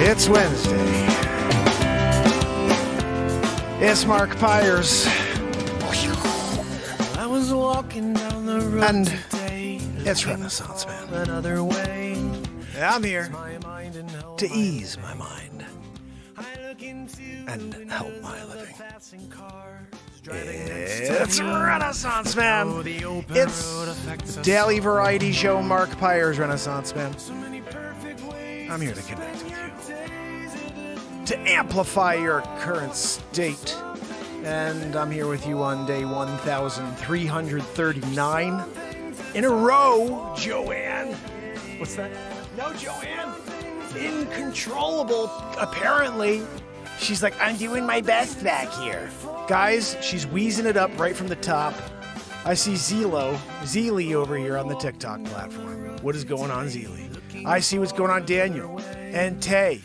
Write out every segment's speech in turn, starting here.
It's Wednesday. It's Mark Pires. I was walking down the road And today, it's Renaissance Man. another way. And I'm here to ease my mind and help my living. It's Renaissance Man. It's daily variety show Mark Pires Renaissance Man. I'm here to connect with you, to amplify your current state. And I'm here with you on day 1339 in a row, Joanne. What's that? No, Joanne. Incontrollable, apparently. She's like, I'm doing my best back here. Guys, she's wheezing it up right from the top. I see Zeely over here on the TikTok platform. What is going on, Zeely? I see what's going on, Daniel. And Faye.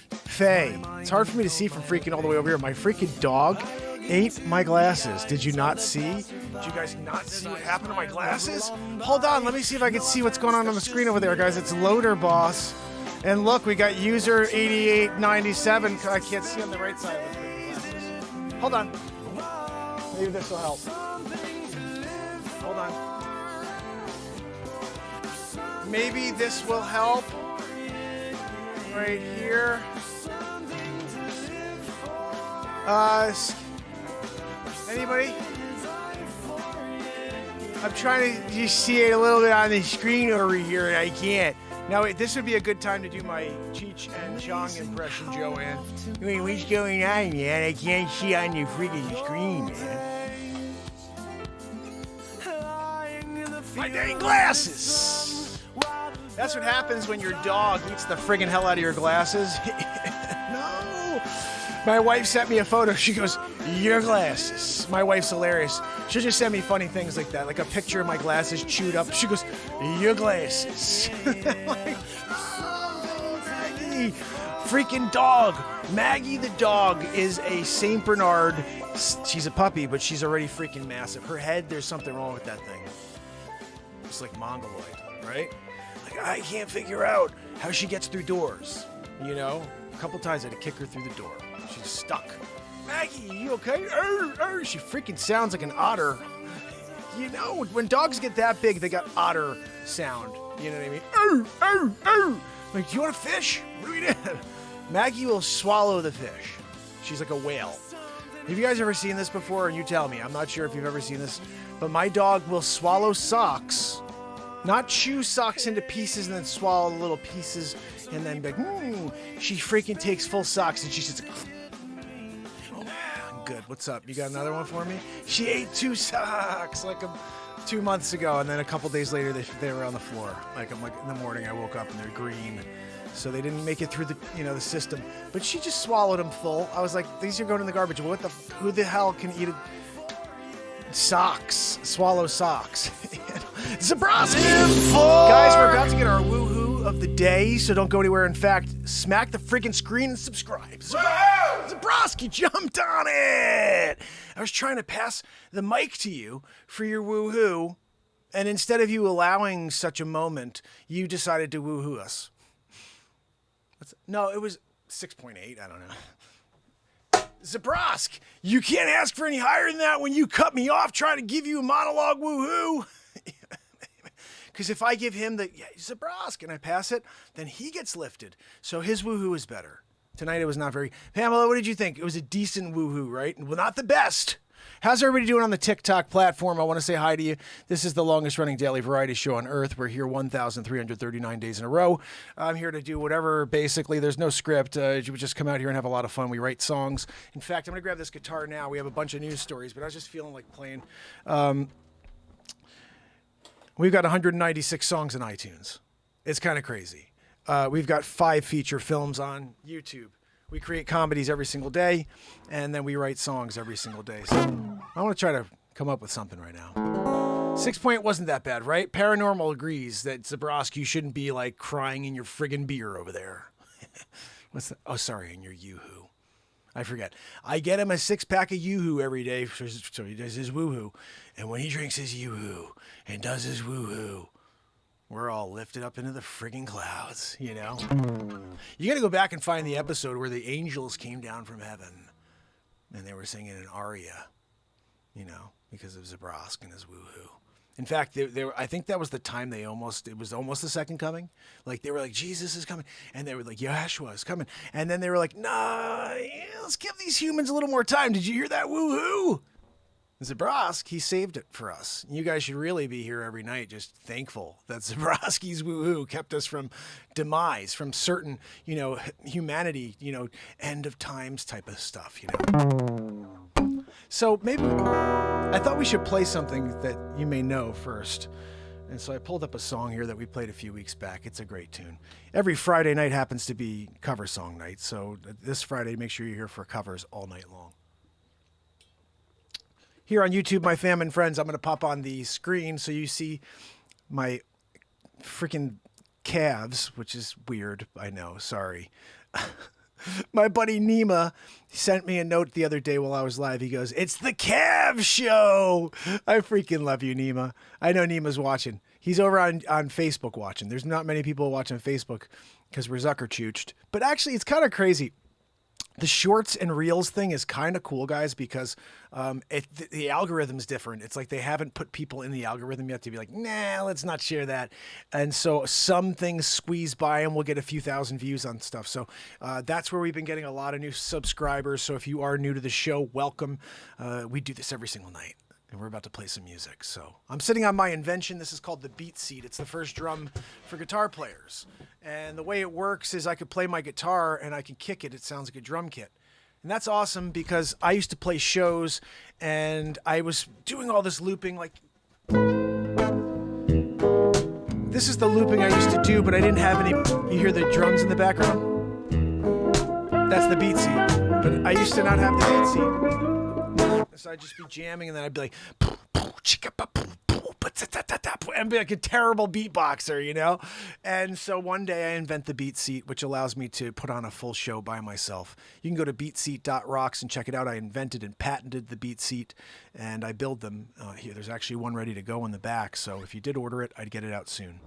It's hard for me to see from freaking all the way over here. My freaking dog ate my glasses. Did you not see? Did you guys not see what happened to my glasses? Hold on, let me see if I can see what's going on the screen over there, guys. It's Loader Boss. And look, we got user 8897. I can't see on the right side of the glasses. Hold on. Maybe this will help. Hold on. Maybe this will help. Right here. Anybody? I'm trying to just see it a little bit on the screen over here, and I can't. Now, this would be a good time to do my Cheech and Chong impression, Joanne. Wait, what's going on, man? I can't see on your freaking screen, man. My dang glasses! That's what happens when your dog eats the friggin' hell out of your glasses. No! My wife sent me a photo. She goes, your glasses. My wife's hilarious. She'll just send me funny things like that, like a picture of my glasses chewed up. She goes, your glasses. Like, oh, Maggie. Freaking dog. Maggie the dog is a St. Bernard. She's a puppy, but she's already freaking massive. Her head, there's something wrong with that thing. It's like mongoloid, right? Like, I can't figure out how she gets through doors. You know? A couple times I had to kick her through the door. She's stuck. Maggie, you okay? She freaking sounds like an otter. You know, when dogs get that big, they got otter sound. You know what I mean? Like, do you want a fish? What do we do? Maggie will swallow the fish. She's like a whale. Have you guys ever seen this before? You tell me. I'm not sure if you've ever seen this. But my dog will swallow socks. Not chew socks into pieces and then swallow the little pieces and then be like, She freaking takes full socks and she just... Good. What's up? You got another one for me? She ate 2 socks like 2 months ago, and then a couple days later they were on the floor. Like in the morning I woke up and they're green, so they didn't make it through the system. But she just swallowed them full. I was like, these are going in the garbage. Who the hell can eat socks? Swallow socks. Zabrowski! Guys, we're about to get our woohoo of the day, so don't go anywhere. In fact, smack the freaking screen and subscribe. Zabrowski jumped on it! I was trying to pass the mic to you for your woohoo, and instead of you allowing such a moment, you decided to woohoo us. No, it was 6.8. I don't know. Zabrowski, you can't ask for any higher than that when you cut me off trying to give you a monologue woohoo. Because if I give him the Zabrowski and I pass it, then he gets lifted. So his woohoo is better. Tonight it was not very... Pamela, what did you think? It was a decent woohoo, right? Well, not the best. How's everybody doing on the TikTok platform? I want to say hi to you. This is the longest running daily variety show on earth. We're here 1,339 days in a row. I'm here to do whatever, basically. There's no script. You would just come out here and have a lot of fun. We write songs. In fact, I'm going to grab this guitar now. We have a bunch of news stories, but I was just feeling like playing. We've got 196 songs in iTunes. It's kind of crazy. We've got 5 feature films on YouTube. We create comedies every single day, and then we write songs every single day. So I want to try to come up with something right now. 6 Point wasn't that bad, right? Paranormal agrees that Zabrowski, you shouldn't be like crying in your friggin' beer over there. What's that? Oh, sorry, in your Yoo-hoo. I forget. I get him a 6-pack of Yoo-hoo every day, so he does his woo-hoo. And when he drinks his Yoo-hoo and does his woo-hoo, We're all lifted up into the friggin' clouds, you know? You gotta go back and find the episode where the angels came down from heaven and they were singing an aria, you know, because of Zabrosk and his woohoo. In fact, I think that was the time it was almost the second coming. Like, they were like, Jesus is coming. And they were like, Yahshua is coming. And then they were like, nah, let's give these humans a little more time. Did you hear that woohoo? Zabrosk, he saved it for us. You guys should really be here every night just thankful that Zabroski's woohoo kept us from demise, from certain, you know, humanity, you know, end of times type of stuff, you know. So maybe I thought we should play something that you may know first. And so I pulled up a song here that we played a few weeks back. It's a great tune. Every Friday night happens to be cover song night. So this Friday, make sure you're here for covers all night long. Here on YouTube, my fam and friends, I'm going to pop on the screen so you see my freaking calves, which is weird. I know. Sorry. My buddy Nima sent me a note the other day while I was live. He goes, "It's the Calves Show." I freaking love you, Nima. I know Nima's watching. He's over on Facebook watching. There's not many people watching Facebook because we're Zucker-chooched. But actually, it's kind of crazy. The shorts and reels thing is kind of cool, guys, because the algorithm's different. It's like they haven't put people in the algorithm yet to be like, nah, let's not share that. And so some things squeeze by and we'll get a few thousand views on stuff. So that's where we've been getting a lot of new subscribers. So if you are new to the show, welcome. We do this every single night. And we're about to play some music. So I'm sitting on my invention. This is called the Beat Seat. It's the first drum for guitar players. And the way it works is I could play my guitar and I can kick it. It sounds like a drum kit. And that's awesome because I used to play shows and I was doing all this looping. Like, this is the looping I used to do, but I didn't have any. You hear the drums in the background? That's the beat seat. But I used to not have the beat seat. So I'd just be jamming and then I'd be like, and be like a terrible beatboxer, you know? And so one day I invent the Beat Seat, which allows me to put on a full show by myself. You can go to beatseat.rocks and check it out. I invented and patented the Beat Seat and I build them here. There's actually one ready to go in the back. So if you did order it, I'd get it out soon.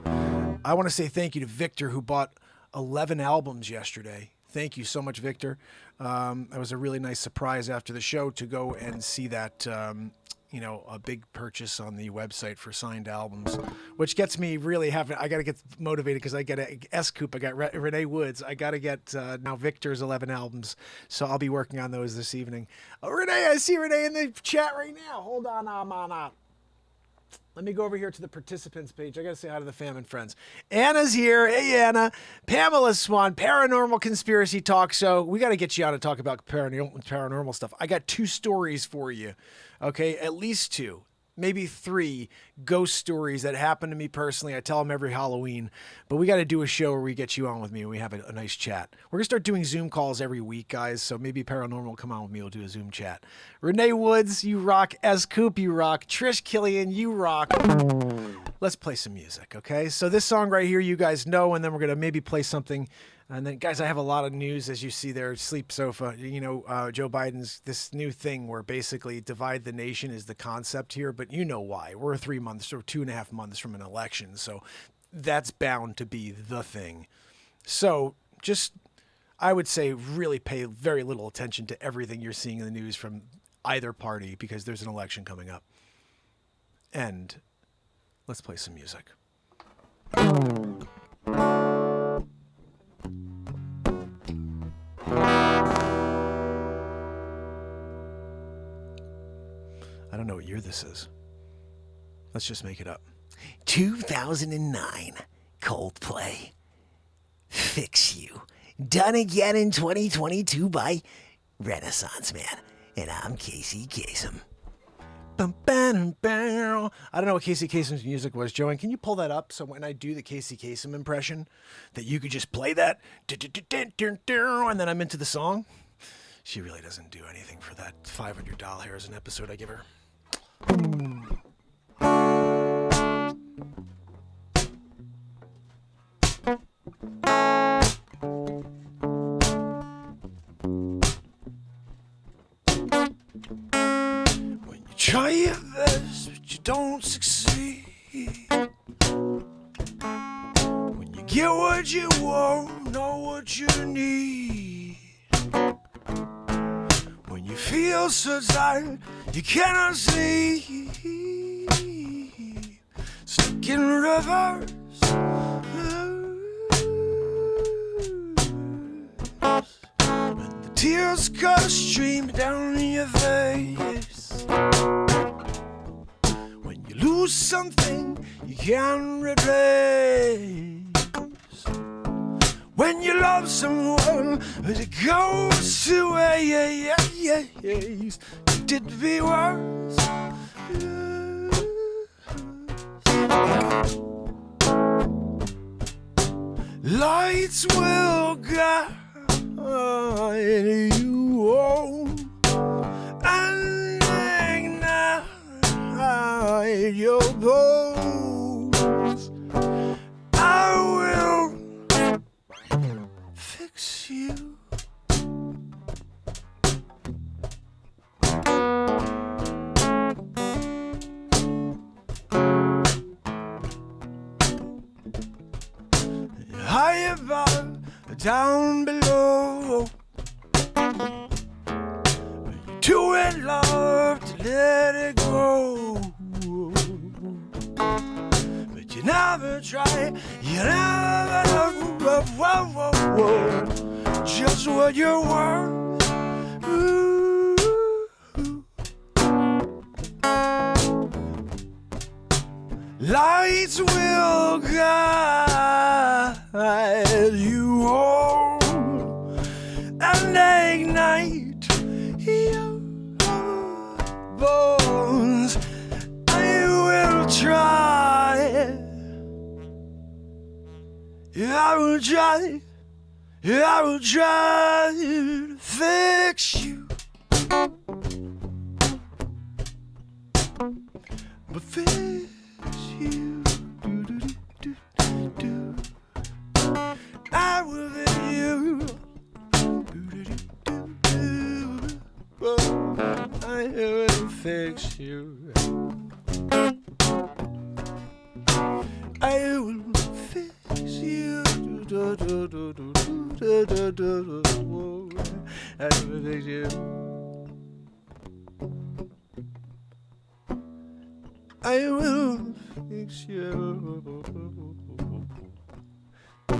I want to say thank you to Victor, who bought 11 albums yesterday. Thank you so much, Victor. It was a really nice surprise after the show to go and see that, you know, a big purchase on the website for signed albums, which gets me really I got to get motivated because I get a S-Coupe. I got Renee Woods. I got to get now Victor's 11 albums. So I'll be working on those this evening. Oh, Renee, I see Renee in the chat right now. Hold on, Let me go over here to the participants page. I got to say hi to the fam and friends. Anna's here. Hey, Anna. Pamela Swan, Paranormal Conspiracy Talk Show. We got to get you on to talk about paranormal stuff. I got 2 stories for you. Okay, at least 2. Maybe 3 ghost stories that happen to me personally. I tell them every Halloween. But we got to do a show where we get you on with me and we have a nice chat. We're going to start doing Zoom calls every week, guys. So maybe Paranormal will come on with me. We'll do a Zoom chat. Renee Woods, you rock. S-Coop, you rock. Trish Killian, you rock. Let's play some music, okay? So this song right here, you guys know. And then we're going to maybe play something. And then, guys, I have a lot of news, as you see there, Sleep Sofa. You know, Joe Biden's this new thing where basically divide the nation is the concept here, but you know why. We're 3 months or 2.5 months from an election, so that's bound to be the thing. So just, I would say, really pay very little attention to everything you're seeing in the news from either party because there's an election coming up. And let's play some music. I don't know what year this is. Let's just make it up. 2009, Coldplay. Fix You. Done again in 2022 by Renaissance Man. And I'm Casey Kasem. I don't know what Casey Kasem's music was. Joanne, can you pull that up so when I do the Casey Kasem impression that you could just play that and then I'm into the song? She really doesn't do anything for that $500 an episode I give her. When you try your best, but you don't succeed. Get what you want, know what you need. When you feel so tired, you cannot sleep. Stuck in reverse. When the tears go stream down your face. When you lose something you can't replace. When you love someone, but it goes to waste. Could it be worse? Lights will guide you home and ignite your bones. I will fix you. High above, down below. Too in love to let it go. But you never try, you never know just what you're worth. Ooh. Lights will guide you home and ignite your bones. I will try. I will try. I will try to fix you. But fix you. I will fix you. I will fix you. I will fix you. I will fix you. I will fix you. I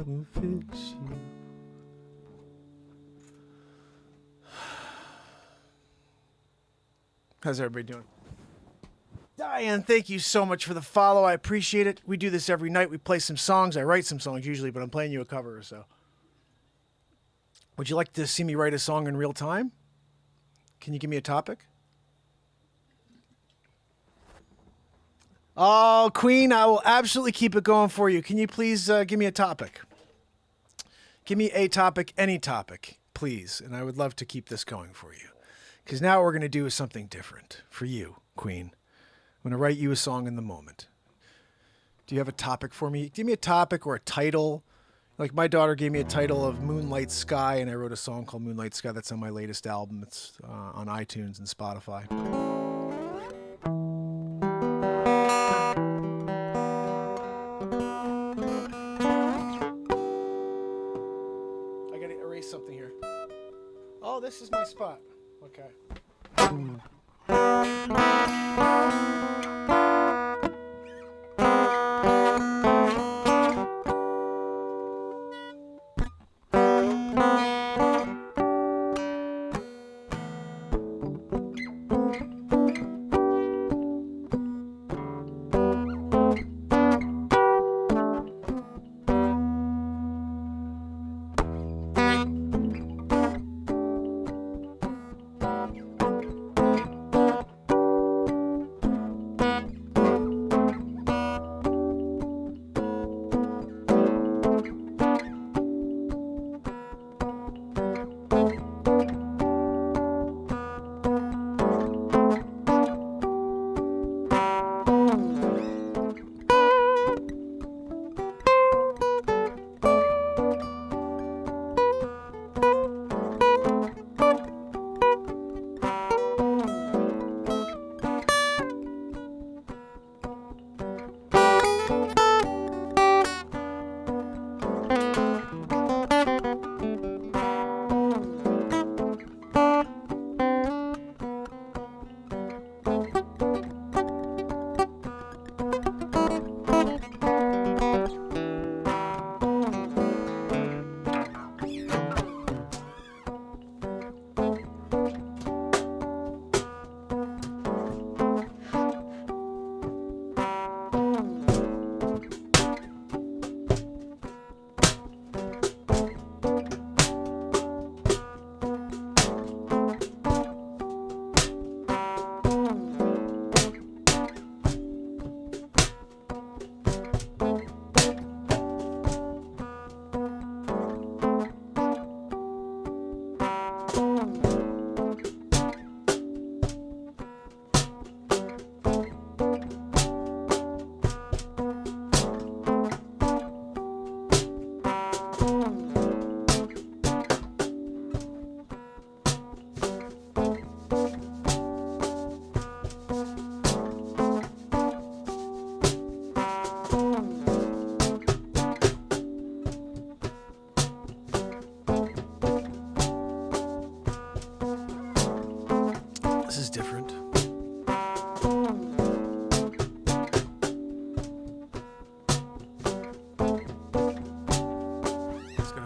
will fix you. How's everybody doing? Diane, thank you so much for the follow. I appreciate it. We do this every night. We play some songs. I write some songs usually, but I'm playing you a cover or so. Would you like to see me write a song in real time? Can you give me a topic? Oh, Queen, I will absolutely keep it going for you. Can you please give me a topic? Give me a topic, any topic, please. And I would love to keep this going for you. Because now what we're going to do is something different for you, Queen. I'm going to write you a song in the moment. Do you have a topic for me? Give me a topic or a title. Like my daughter gave me a title of Moonlight Sky, and I wrote a song called Moonlight Sky. That's on my latest album. It's on iTunes and Spotify. I got to erase something here. Oh, this is my spot. Okay.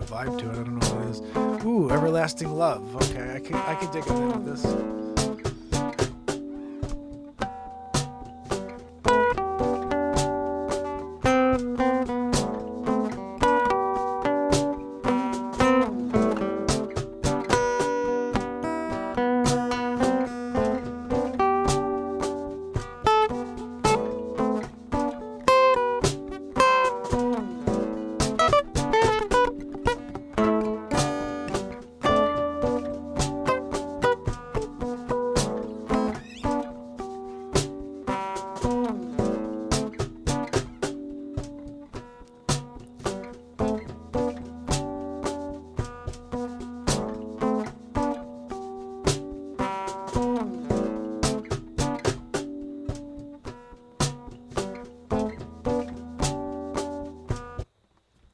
vibe to it. I don't know what it is. Ooh, Everlasting Love. Okay, I could dig into this.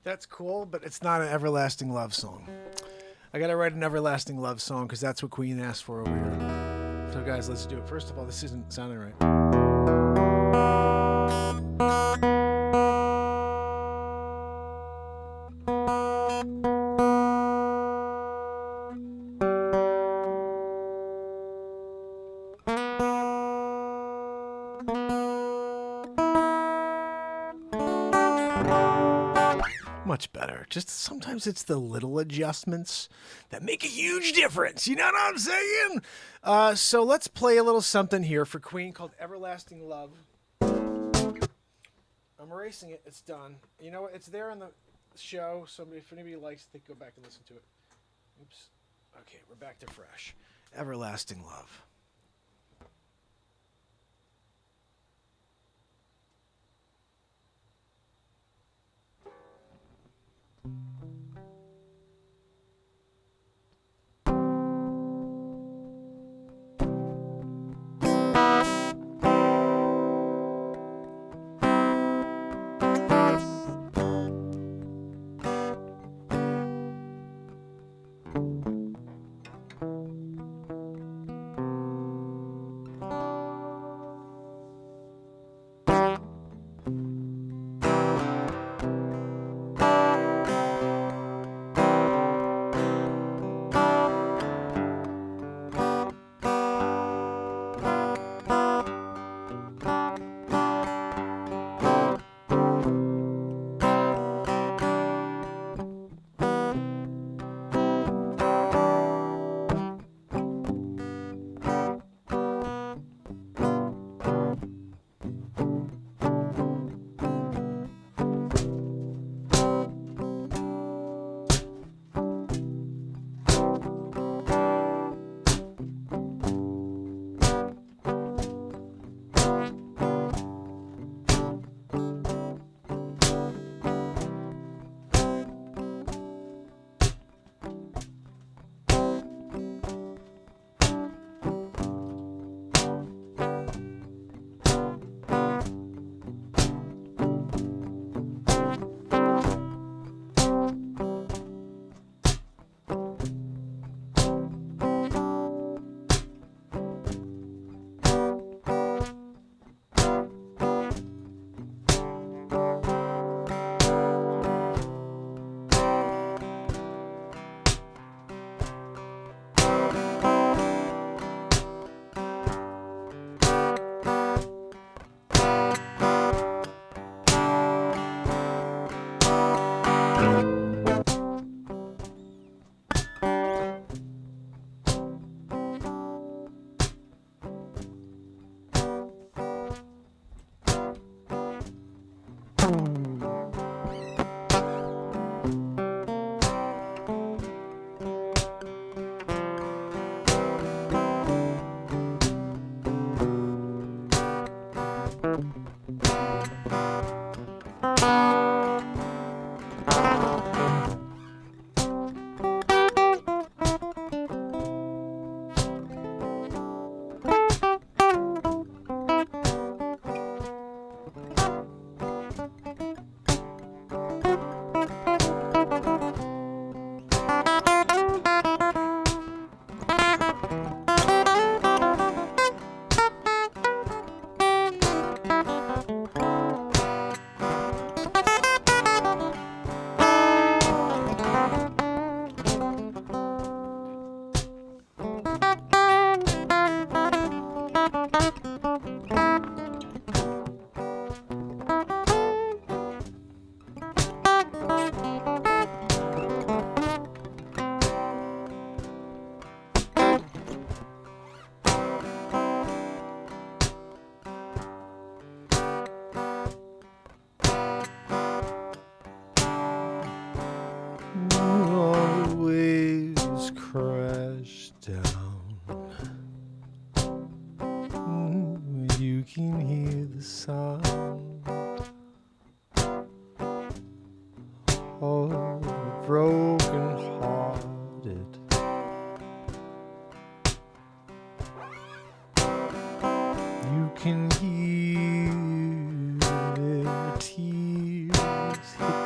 That's cool, but it's not an everlasting love song. I gotta write an everlasting love song because that's what Queen asked for over here. So guys, let's do it. First of all, this isn't sounding right. Much better. Just sometimes it's the little adjustments that make a huge difference. You know what I'm saying? So let's play a little something here for Queen called Everlasting Love. I'm erasing it. It's done. You know what? It's there on the show. So if anybody likes it, go back and listen to it. Oops. Okay, we're back to fresh. Everlasting Love.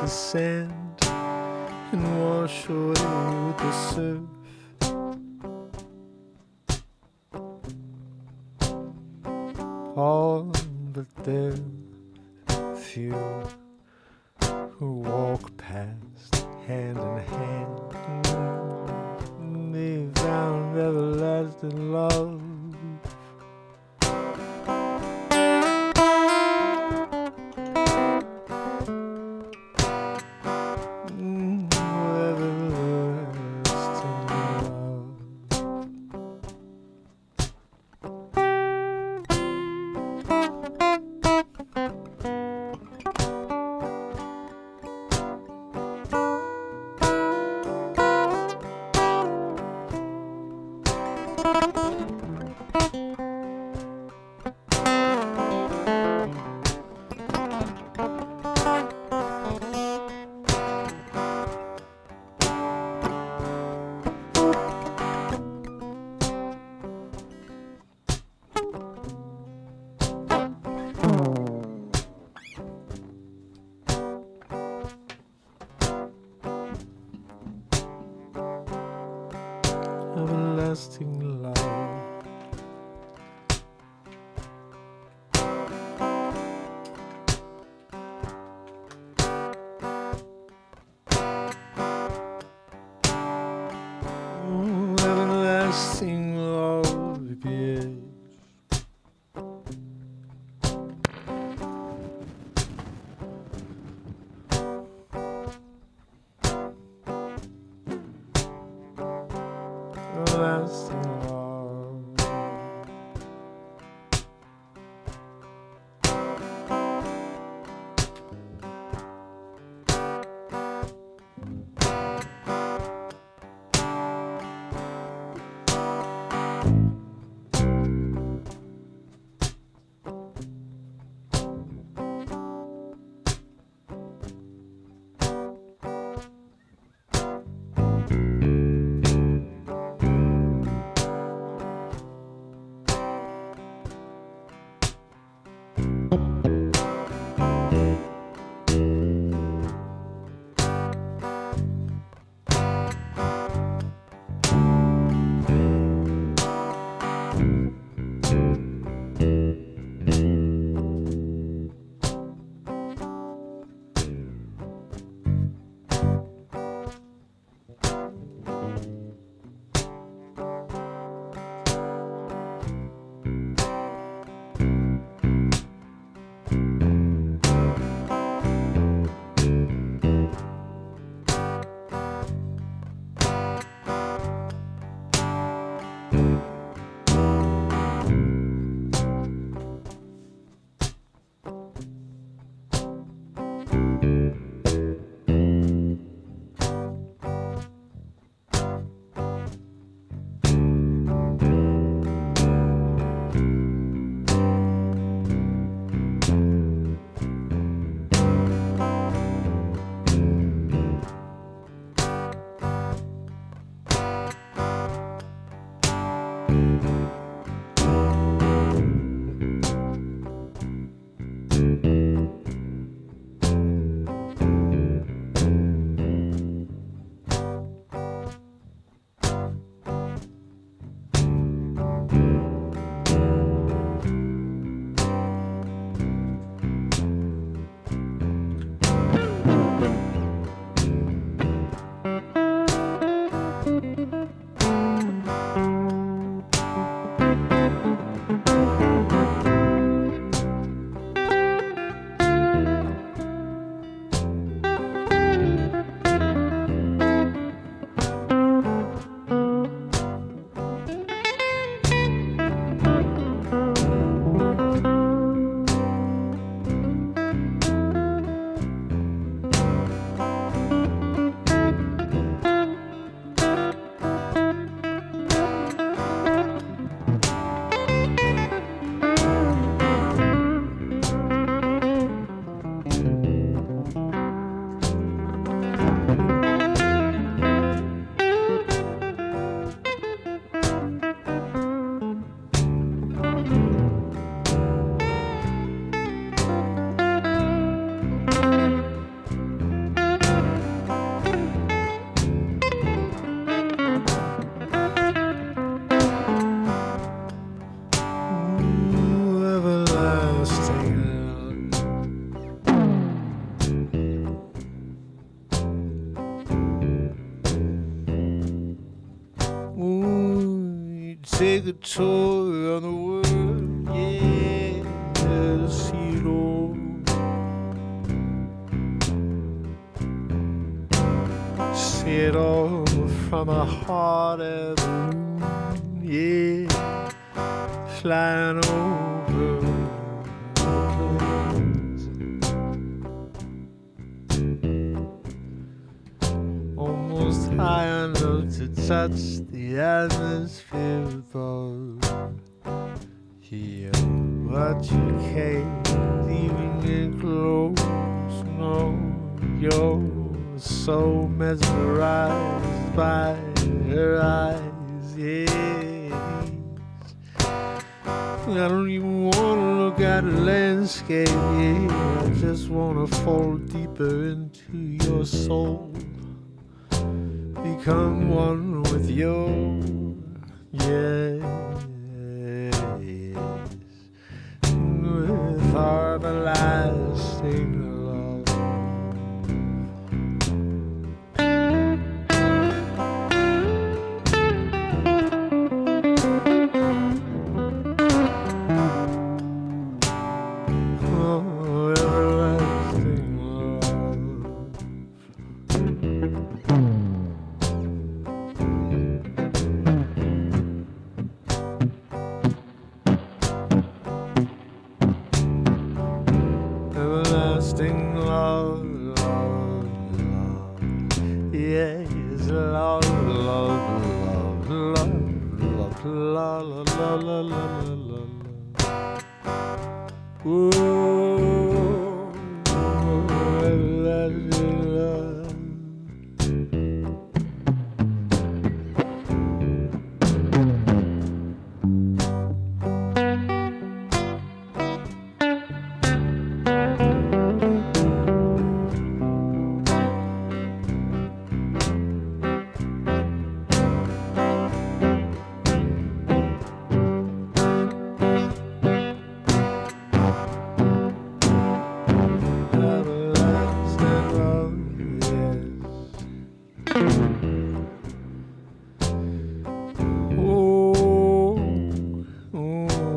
the sand and wash away with the surf. All but there are few who walk past hand in hand. They found everlasting love. Everlasting love. Everlasting love. Everlasting love, yes. Everlasting love. take a tour on the world, yes, you know. See it all from a hot air balloon, yeah, flying over the plains. Almost high enough to touch the atmosphere above. Yeah, but you can't even get close, no, you're so mesmerized by her eyes, yes. I don't even want to look at the landscape, yeah. I just want to fall deeper into your soul, become one with you, yes, with our everlasting love. Everlasting love, love, love. Yes, love, love, love, love, love, love, love, love, love, love. Whoa, everlasting love.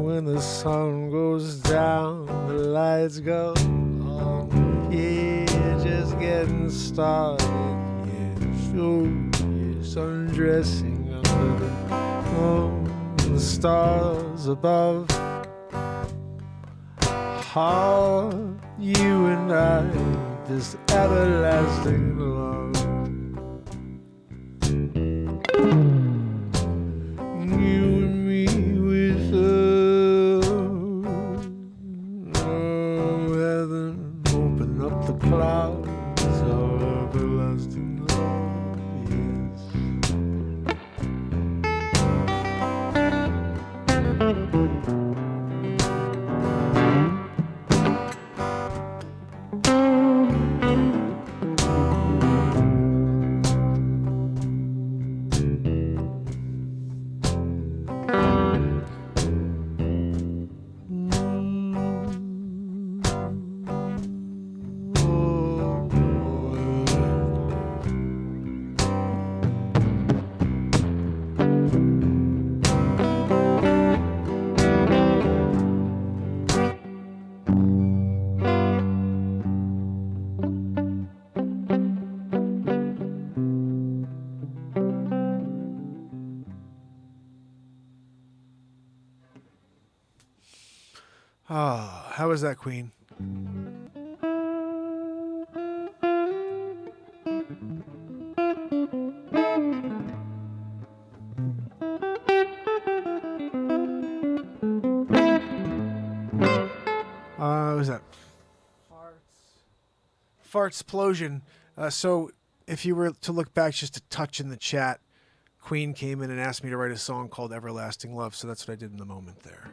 When the sun goes down, the lights go on. Yeah, just getting started. Yeah, sure, yes, undressing under the stars above. How you and I, this everlasting love. You and me with heaven, open up the clouds, our everlasting love, yes. Ah, how was that, Queen? What was that? Fartsplosion. So if you were to look back just a touch in the chat, Queen came in and asked me to write a song called Everlasting Love, so that's what I did in the moment there.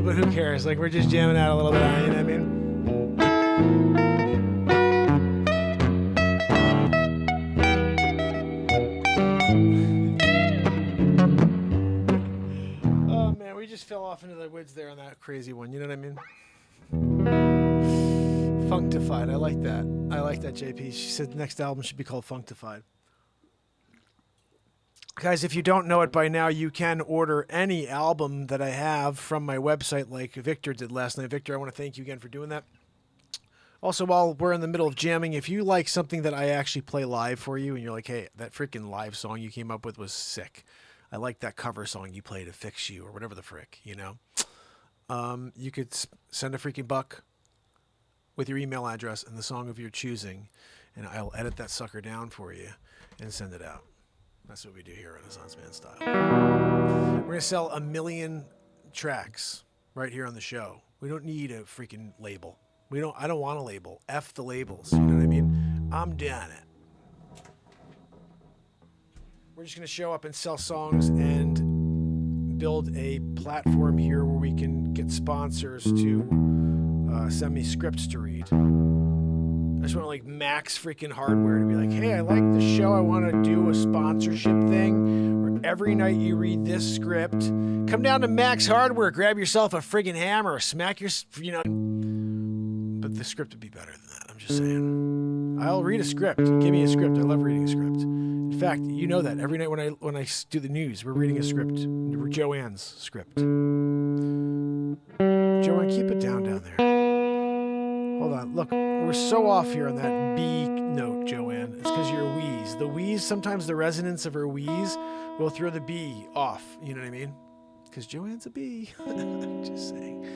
but who cares? Like, we're just jamming out a little bit, you know what I mean? Oh, man, we just fell off into the woods there on that crazy one, you know what I mean? Functified, I like that. I like that, JP. She said the next album should be called Functified. Guys, if you don't know it by now, you can order any album that I have from my website like Victor did last night. Victor, I want to thank you again for doing that. Also, while we're in the middle of jamming, if you like something that I actually play live for you and you're like, hey, that freaking live song you came up with was sick. I like that cover song you played to Fix You or whatever the frick, you know. You could send a freaking buck with your email address and the song of your choosing, and I'll edit that sucker down for you and send it out. That's what we do here, Renaissance Man style. We're going to sell 1 million tracks right here on the show. We don't need a freaking label. I don't want a label. F the labels. You know what I mean? I'm done it. We're just going to show up and sell songs and build a platform here where we can get sponsors to send me scripts to read. I just want like Max freaking Hardware to be like, hey, I like the show. I want to do a sponsorship thing where every night you read this script. Come down to Max Hardware, grab yourself a friggin' hammer, smack your, you know. But the script would be better than that. I'm just saying. I'll read a script. Give me a script. I love reading a script. In fact, you know that every night when I do the news, we're reading a script. Joanne's script. Joanne, keep it down there. Hold on. Look, we're so off here on that B note, Joanne. It's because you're a wheeze. The wheeze, sometimes the resonance of her wheeze will throw the B off. You know what I mean? Because Joanne's a B. Just saying.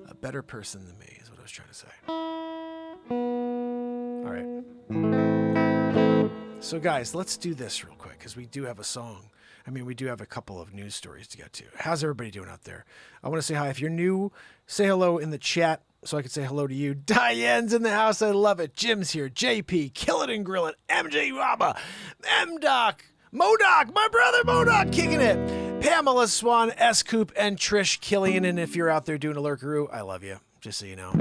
A better person than me is what I was trying to say. All right. So, guys, let's do this real quick because we do have a song. I mean, we do have a couple of news stories to get to. How's everybody doing out there? I want to say hi. If you're new, say hello in the chat so I can say hello to you. Diane's in the house. I love it. Jim's here. JP, Kill It and Grill It. MJ Raba, M-Doc, Modoc, my brother Modoc, kicking it. Pamela Swan, S-Coop, and Trish Killian. And if you're out there doing a lurkaroo, I love you, just so you know.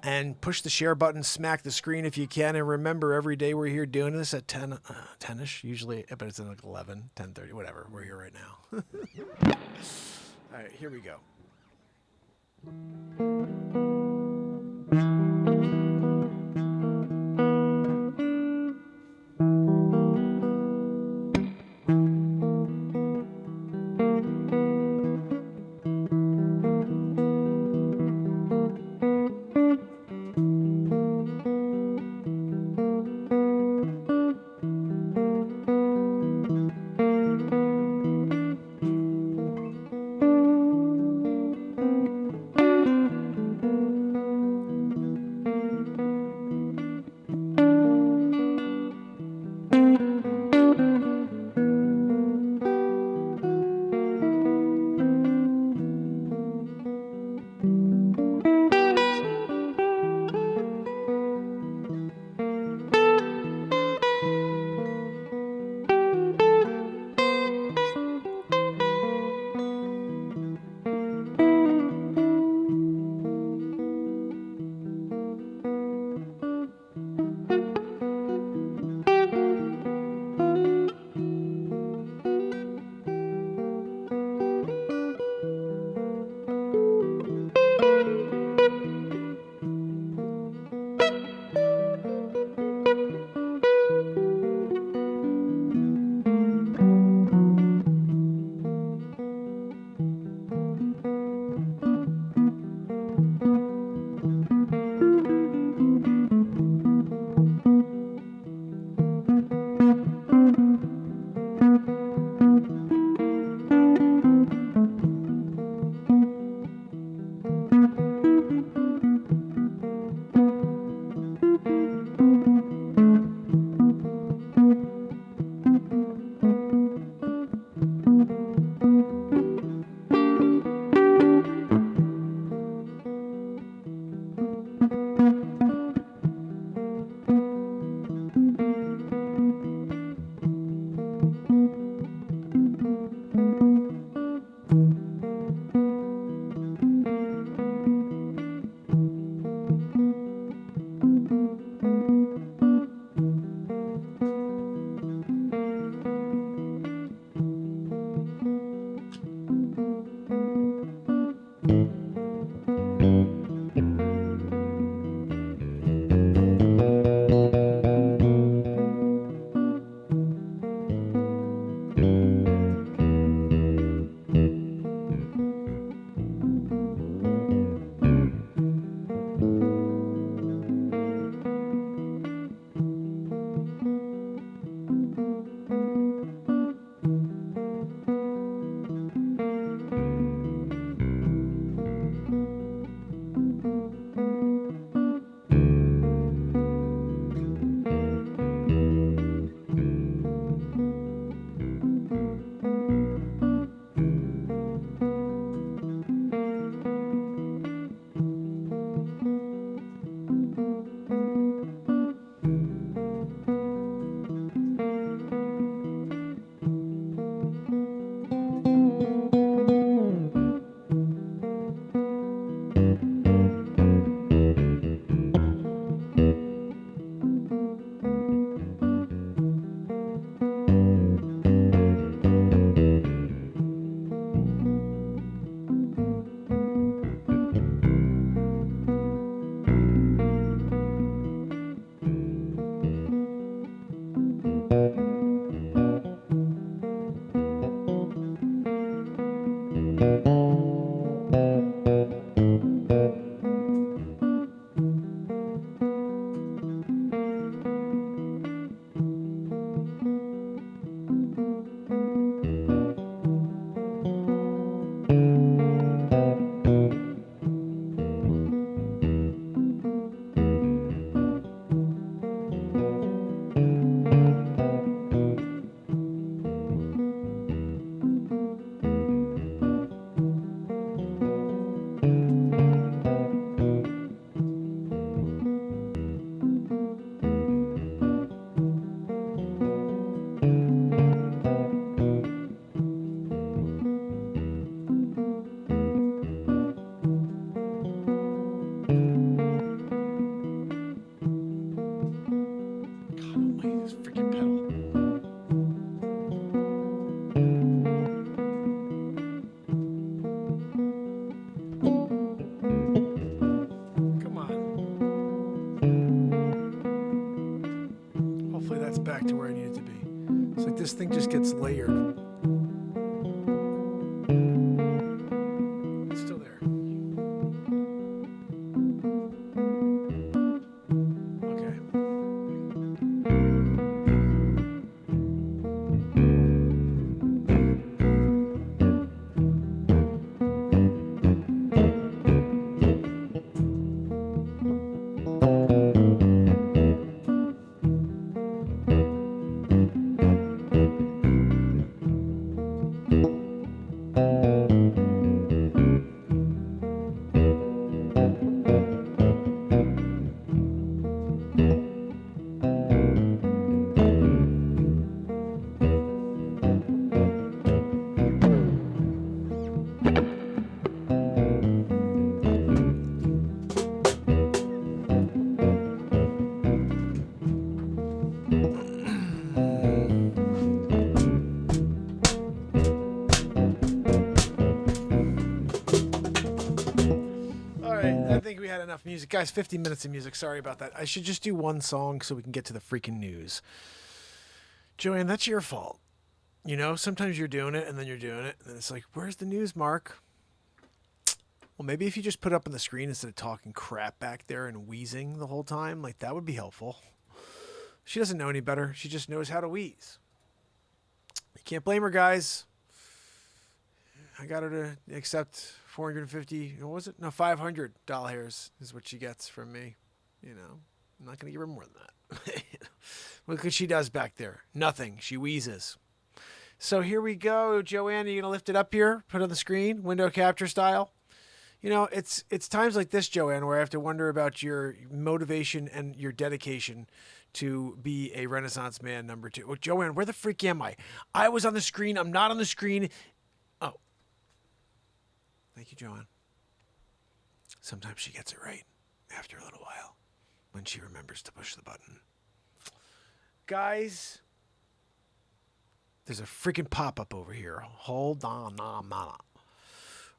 And push the share button, smack the screen if you can. And remember, every day we're here doing this at 10-ish, usually, but it's like 11, 10:30, whatever. We're here right now. All right, here we go. back to where I need it to be. It's like this thing just gets layered. It's still there. Okay. Enough music. Guys, 50 minutes of music. Sorry about that. I should just do one song so we can get to the freaking news. Joanne, that's your fault. You know, sometimes you're doing it and then you're doing it. And it's like, where's the news, Mark? Well, maybe if you just put it up on the screen instead of talking crap back there and wheezing the whole time, like that would be helpful. She doesn't know any better. She just knows how to wheeze. You can't blame her, guys. I got her to accept 450, what was it? No, 500 doll hairs is what she gets from me. You know, I'm not going to give her more than that. Look what she does back there. Nothing. She wheezes. So here we go. Joanne, are you going to lift it up here? Put it on the screen, window capture style. You know, it's times like this, Joanne, where I have to wonder about your motivation and your dedication to be a Renaissance Man number 2. Well, Joanne, where the freak am I? I was on the screen. I'm not on the screen. Oh. Thank you, Joanne. Sometimes she gets it right after a little while when she remembers to push the button. Guys, there's a freaking pop-up over here. Hold on,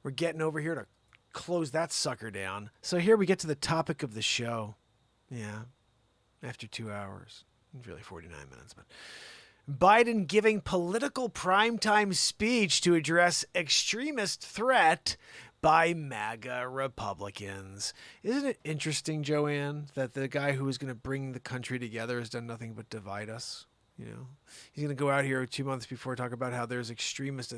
we're getting over here to close that sucker down. So here we get to the topic of the show. Yeah, after 2 hours. It's really 49 minutes, but Biden giving political primetime speech to address extremist threat by MAGA Republicans. Isn't it interesting, Joanne, that the guy who was going to bring the country together has done nothing but divide us? You know, he's going to go out here 2 months before talk about how there's extremist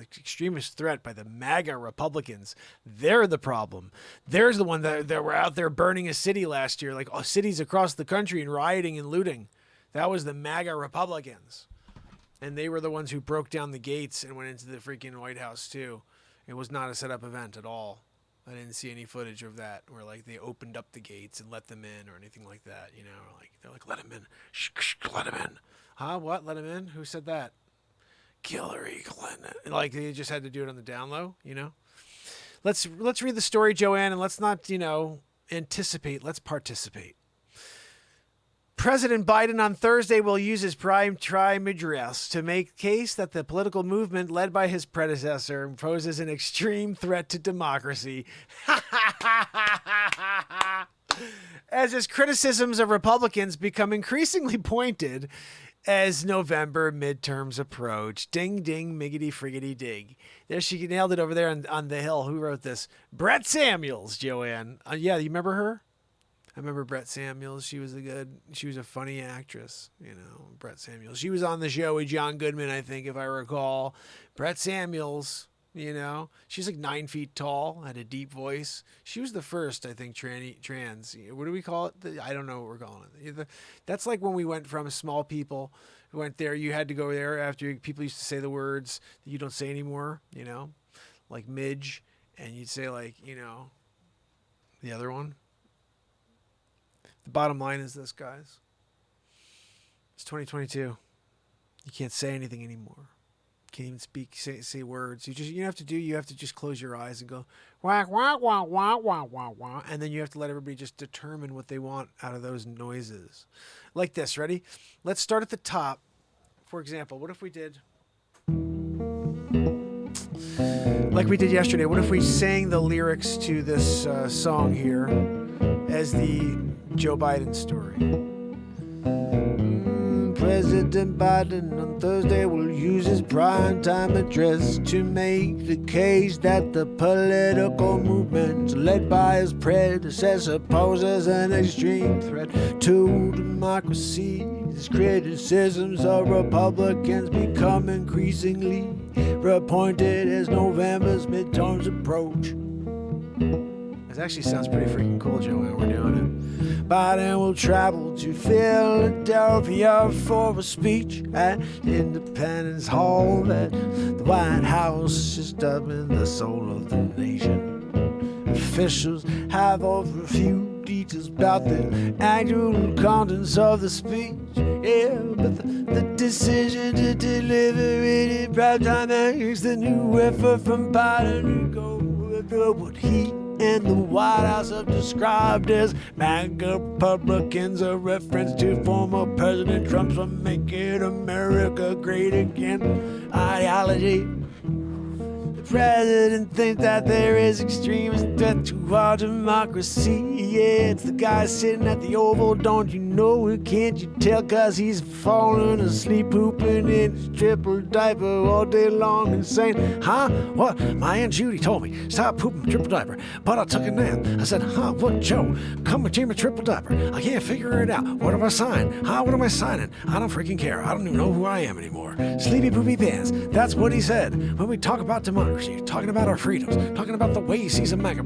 threat by the MAGA Republicans. They're the problem. There's the one that were out there burning a city last year, like cities across the country and rioting and looting. That was the MAGA Republicans. And they were the ones who broke down the gates and went into the freaking White House too. It was not a set-up event at all. I didn't see any footage of that where like they opened up the gates and let them in or anything like that. You know, like they're like, let him in. Shh, let him in. Huh? What? Let him in? Who said that? Hillary Clinton. Like they just had to do it on the down low. You know. Let's read the story, Joanne, and let's not anticipate. Let's participate. President Biden on Thursday will use his prime time address to make case that the political movement led by his predecessor poses an extreme threat to democracy. As his criticisms of Republicans become increasingly pointed as November midterms approach. Ding, ding, miggity, friggity, dig. There, she nailed it over there on the hill. Who wrote this? Brett Samuels, Joanne. Yeah, you remember her? I remember Brett Samuels. She was a funny actress, Brett Samuels. She was on the show with John Goodman, I think, if I recall. Brett Samuels, she's like 9 feet tall, had a deep voice. She was the first, I think, trans. What do we call it? I don't know what we're calling it. That's like when we went from small people, we went there, you had to go there after people used to say the words that you don't say anymore, like midge, and you'd say like, the other one. The bottom line is this, guys. It's 2022. You can't say anything anymore. Can't even say words. You have to just close your eyes and go wah wah wah wah wah wah wah, and then you have to let everybody just determine what they want out of those noises. Like this. Ready? Let's start at the top. For example, what if we did like we did yesterday? What if we sang the lyrics to this song here as the Joe Biden story? President Biden on Thursday will use his primetime address to make the case that the political movement led by his predecessor poses an extreme threat to democracy. His criticisms of Republicans become increasingly repointed as November's midterms approach. This actually sounds pretty freaking cool, Joanne. We're doing it. Biden will travel to Philadelphia for a speech at Independence Hall that the White House is dubbing the soul of the nation. Officials have over a few details about the actual contents of the speech. Yeah, but the decision to deliver it in prime time makes the new effort from Biden to go with what he and the White House have described as MAGA Republicans, a reference to former President Trump's Make America Great Again ideology. The president thinks that there is extremist threat to our democracy. Yeah, it's the guy sitting at the Oval, don't you know it? Can't you tell? Cause he's falling asleep, pooping in his triple diaper all day long and saying, huh? What? My Aunt Judy told me, stop pooping triple diaper. But I took a nap. I said, huh? What, Joe? Come and change my triple diaper. I can't figure it out. What do I sign? Huh? What am I signing? I don't freaking care. I don't even know who I am anymore. Sleepy poopy pants. That's what he said. When we talk about democracy, talking about our freedoms, talking about the way he sees MAGA,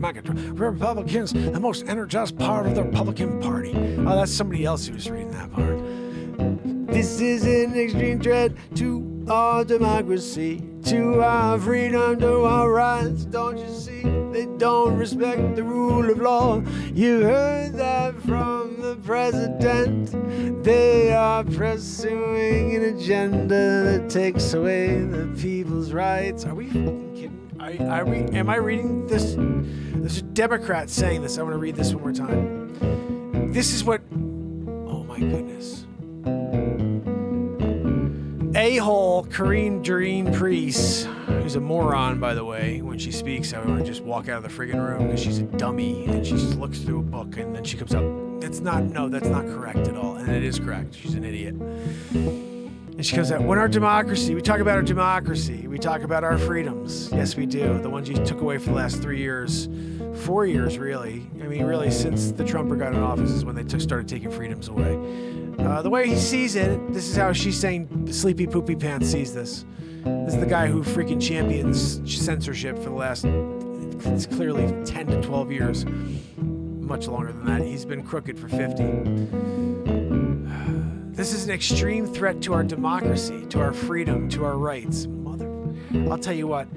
Republicans, the most energized part of the Republican Party. Oh, that's somebody else who was reading that part. This is an extreme threat to our democracy, to our freedom, to our rights. Don't you see? They don't respect the rule of law. You heard that from the president. They are pursuing an agenda that takes away the people's rights. Are we fucking kidding? Am I reading this? There's a Democrat saying this. I want to read this one more time. This is what... Oh my goodness. A-hole Corinne Dreene-Priest, who's a moron, by the way. When she speaks, I want to just walk out of the friggin' room because she's a dummy and she just looks through a book and then she comes up. That's not correct at all. And it is correct. She's an idiot. And she comes out, when our democracy, we talk about our democracy, we talk about our freedoms. Yes, we do. The ones you took away for the last 3 years, 4 years, really. I mean, really, since the Trumper got in office is when they started taking freedoms away. The way he sees it, this is how she's saying Sleepy Poopy Pants sees this. This is the guy who freaking champions censorship for the last, it's clearly 10 to 12 years. Much longer than that. He's been crooked for 50. This is an extreme threat to our democracy, to our freedom, to our rights. I'll tell you what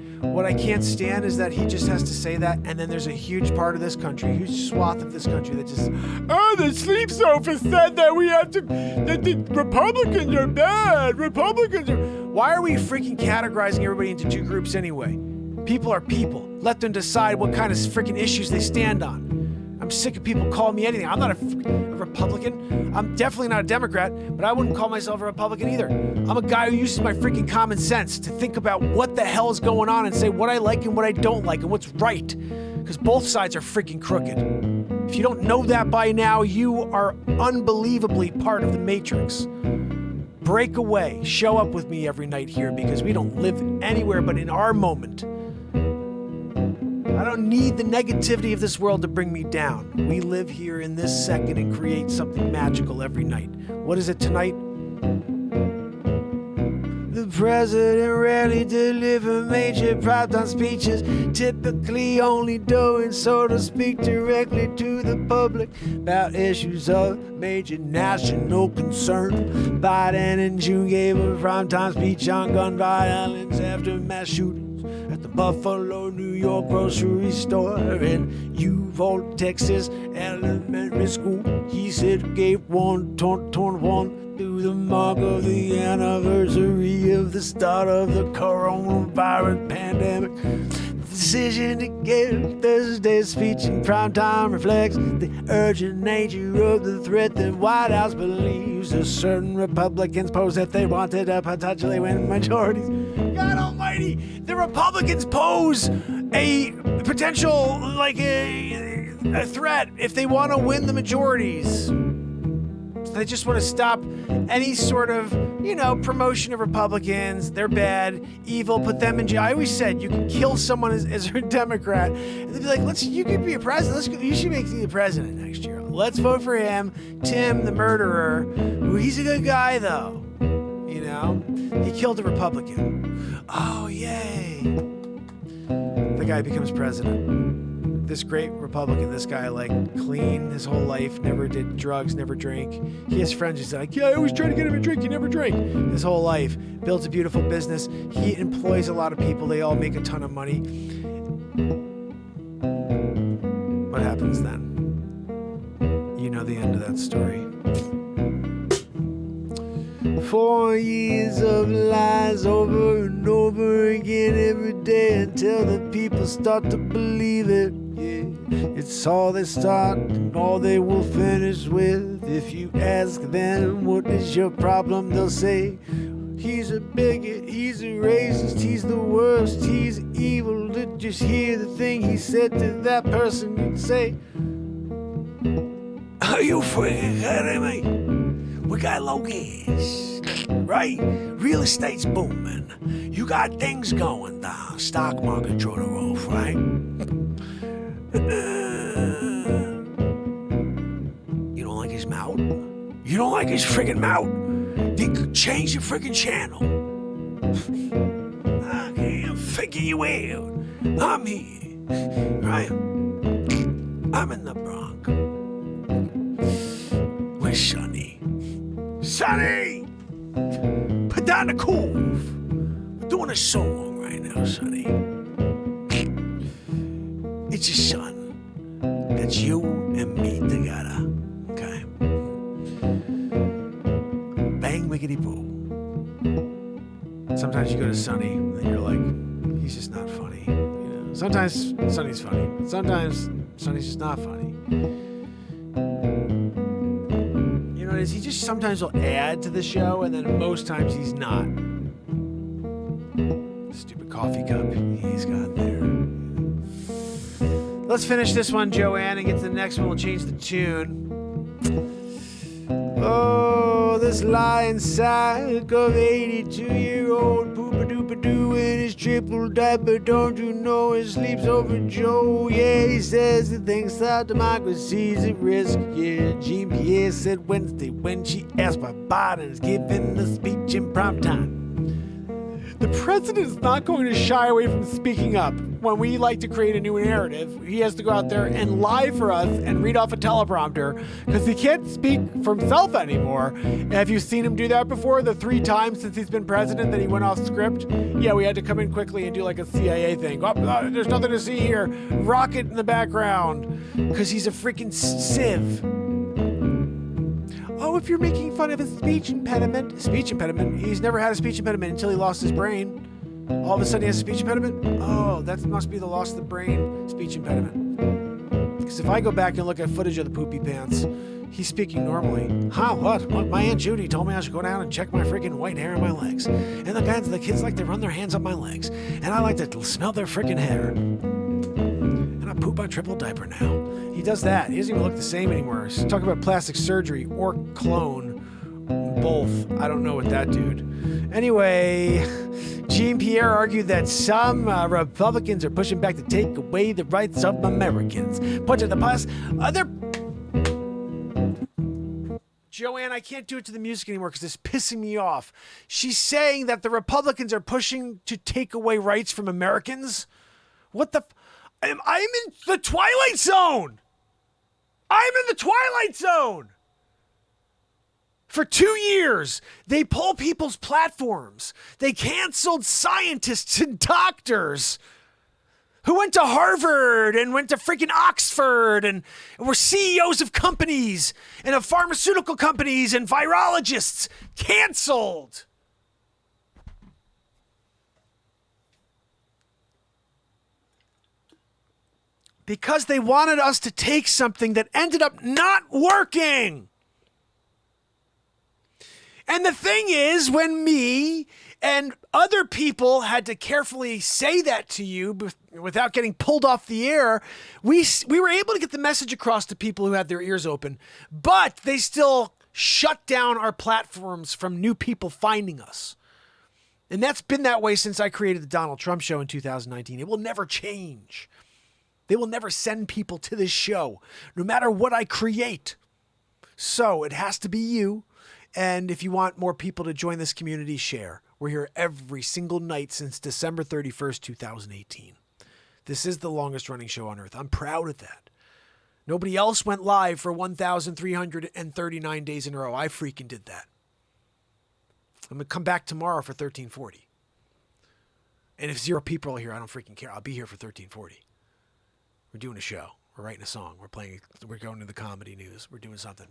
I can't stand is that he just has to say that, and then there's a huge part of this country, a huge swath of this country that just, oh, the sleep sofa said that we have to, that the Republicans are bad, Republicans are... Why are we freaking categorizing everybody into two groups anyway? People are people. Let them decide what kind of freaking issues they stand on. I'm sick of people calling me anything. I'm not a Republican. I'm definitely not a Democrat, but I wouldn't call myself a Republican either. I'm a guy who uses my freaking common sense to think about what the hell is going on and say what I like and what I don't like and what's right. Because both sides are freaking crooked. If you don't know that by now, you are unbelievably part of the Matrix. Break away. Show up with me every night here because we don't live anywhere but in our moment. I don't need the negativity of this world to bring me down. We live here in this second and create something magical every night. What is it tonight? The president rarely delivers major primetime speeches, typically only doing so to speak directly to the public about issues of major national concern. Biden in June gave a primetime speech on gun violence after mass shootings at the Buffalo, New York grocery store in Uvalde, Texas elementary school. He said gave one to the mark of the anniversary of the start of the coronavirus pandemic. The decision to give Thursday's speech in primetime reflects the urgent nature of the threat the White House believes a certain Republicans pose if they wanted to potentially win majorities. God almighty, the Republicans pose a potential, like a threat if they want to win the majorities. They just want to stop any sort of, promotion of Republicans. They're bad, evil, put them in jail. I always said you can kill someone as a Democrat. And they'd be like, you could be a president. You should make me the president next year. Let's vote for him. Tim, the murderer. Ooh, he's a good guy, though. He killed a Republican. Oh, yay. The guy becomes president. This great Republican, this guy, clean his whole life, never did drugs, never drank. He has friends who's like, I always try to get him a drink, he never drank. His whole life, builds a beautiful business. He employs a lot of people. They all make a ton of money. What happens then? You know the end of that story. 4 years of lies over and over again every day until the people start to believe it. Yeah, it's all they start and all they will finish with. If you ask them what is your problem, they'll say, he's a bigot, he's a racist, he's the worst, he's evil. To just hear the thing he said to that person, you'd say, are you freaking kidding me? We got low gas, right? Real estate's booming. You got things going down. Stock market through the roof, right? You don't like his mouth? You don't like his friggin' mouth? Then change the friggin' channel. I can't figure you out. I'm here, right? I'm in the Bronx. Where's Sonny? Sonny! Put down the cove. We're doing a song right now, Sonny. It's your son. That's you and me together. Okay? Bang, wiggity boo. Sometimes you go to Sonny and you're like, he's just not funny. Sometimes Sonny's funny, but sometimes Sonny's just not funny. He just sometimes will add to the show, and then most times he's not. Stupid coffee cup he's got there. Let's finish this one, Joanne, and get to the next one. We'll change the tune. Oh, this lying sack of 82-year-old poopa-doopa-doo in his triple diaper. Don't you know he sleeps over Joe? Yeah, he says he thinks that democracy's at risk. Yeah, Jean Pierre said Wednesday when she asked why Biden is giving the speech in prime time. The president is not going to shy away from speaking up. When we like to create a new narrative, he has to go out there and lie for us and read off a teleprompter because he can't speak for himself anymore. Have you seen him do that before? The 3 times since he's been president that he went off script? Yeah, we had to come in quickly and do like a CIA thing. Oh, there's nothing to see here. Rocket in the background because he's a freaking sieve. Oh, if you're making fun of his speech impediment, he's never had a speech impediment until he lost his brain. All of a sudden he has a speech impediment? Oh, that must be the loss of the brain speech impediment. Because if I go back and look at footage of the poopy pants, he's speaking normally. Huh, what? My Aunt Judy told me I should go down and check my freaking white hair on my legs. And the kids like to run their hands up my legs. And I like to smell their freaking hair. And I poop on triple diaper now. He does that. He doesn't even look the same anymore. He's talking about plastic surgery or clone. Both. I don't know what that dude. Anyway, Jean Pierre argued that some Republicans are pushing back to take away the rights of Americans. Punch at the bus. Joanne, I can't do it to the music anymore because it's pissing me off. She's saying that the Republicans are pushing to take away rights from Americans. What the? I'm in the Twilight Zone. I'm in the Twilight Zone. For 2 years, they pull people's platforms. They canceled scientists and doctors who went to Harvard and went to freaking Oxford and were CEOs of companies and of pharmaceutical companies and virologists. Canceled. Because they wanted us to take something that ended up not working. And the thing is, when me and other people had to carefully say that to you without getting pulled off the air, we were able to get the message across to people who had their ears open, but they still shut down our platforms from new people finding us. And that's been that way since I created the Donald Trump Show in 2019. It will never change. They will never send people to this show, no matter what I create. So it has to be you. And if you want more people to join this community, share. We're here every single night since December 31st, 2018. This is the longest running show on earth. I'm proud of that. Nobody else went live for 1,339 days in a row. I freaking did that. I'm going to come back tomorrow for 1340. And if 0 people are here, I don't freaking care. I'll be here for 1340. We're doing a show. We're writing a song. We're going to the comedy news. We're doing something.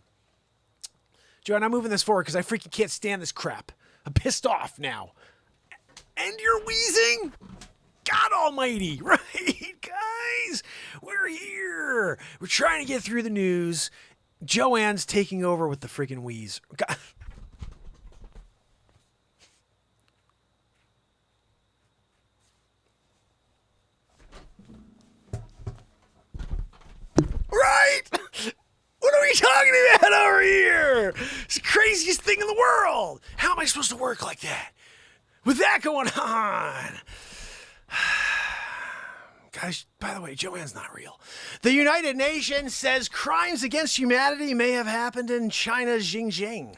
Joanne, I'm moving this forward because I freaking can't stand this crap. I'm pissed off now. And you're wheezing? God almighty, right? Guys, we're here. We're trying to get through the news. Joanne's taking over with the freaking wheeze. God. Right? What are we talking about over here? It's the craziest thing in the world. How am I supposed to work like that? With that going on. Guys, by the way, Joanne's not real. The United Nations says crimes against humanity may have happened in China's Xinjiang.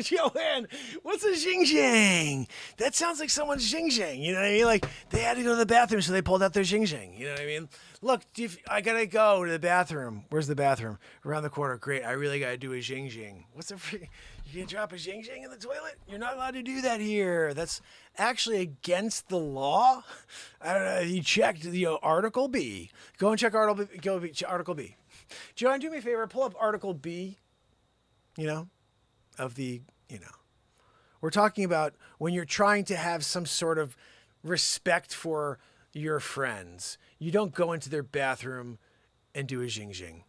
Joanne, what's a Xinjiang? That sounds like someone's Xinjiang. You know what I mean? Like, they had to go to the bathroom, so they pulled out their Xinjiang. You know what I mean? Look, I gotta go to the bathroom. Where's the bathroom? Around the corner. Great. I really gotta do a Xinjiang. What's the freaking... You can drop a Xinjiang in the toilet? You're not allowed to do that here. That's actually against the law. I don't know. You checked the Article B. Go and check Article B. Joanne, do me a favor. Pull up Article B, of the, We're talking about when you're trying to have some sort of respect for your friends. You don't go into their bathroom and do a Xinjiang.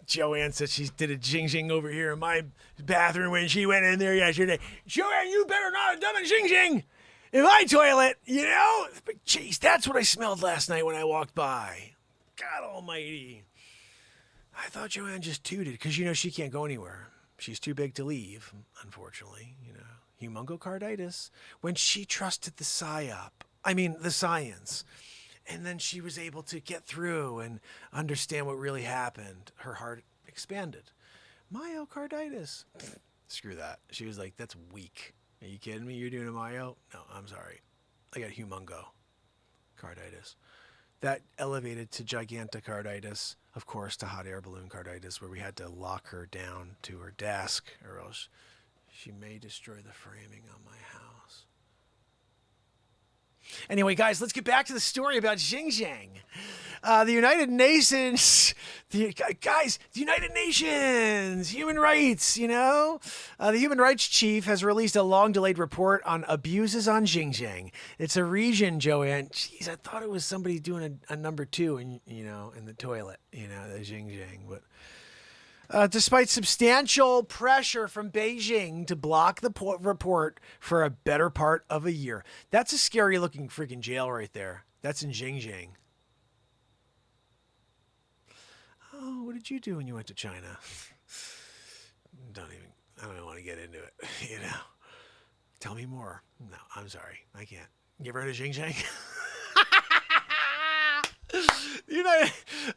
Joanne said she did a Xinjiang over here in my bathroom when she went in there yesterday. Joanne, you better not have done a Xinjiang in my toilet, But jeez, that's what I smelled last night when I walked by. God almighty. I thought Joanne just tooted because, she can't go anywhere. She's too big to leave, unfortunately, Humongocarditis. When she trusted the science. And then she was able to get through and understand what really happened. Her heart expanded. Myocarditis. Screw that. She was like, that's weak. Are you kidding me? You're doing a myo? No, I'm sorry. I got humongocarditis. That elevated to gigantocarditis, of course, to hot air balloon carditis, where we had to lock her down to her desk, or else she may destroy the framing on my house. Anyway, guys, let's get back to the story about Xinjiang. The United Nations, human rights, The human rights chief has released a long-delayed report on abuses on Xinjiang. It's a region, Joanne. Jeez, I thought it was somebody doing a number 2 in the toilet, the Xinjiang, but... despite substantial pressure from Beijing to block the report for a better part of a year. That's a scary looking freaking jail right there. That's in Xinjiang. Oh, what did you do when you went to China? I don't even want to get into it, Tell me more. No, I'm sorry. I can't. You ever heard of Xinjiang?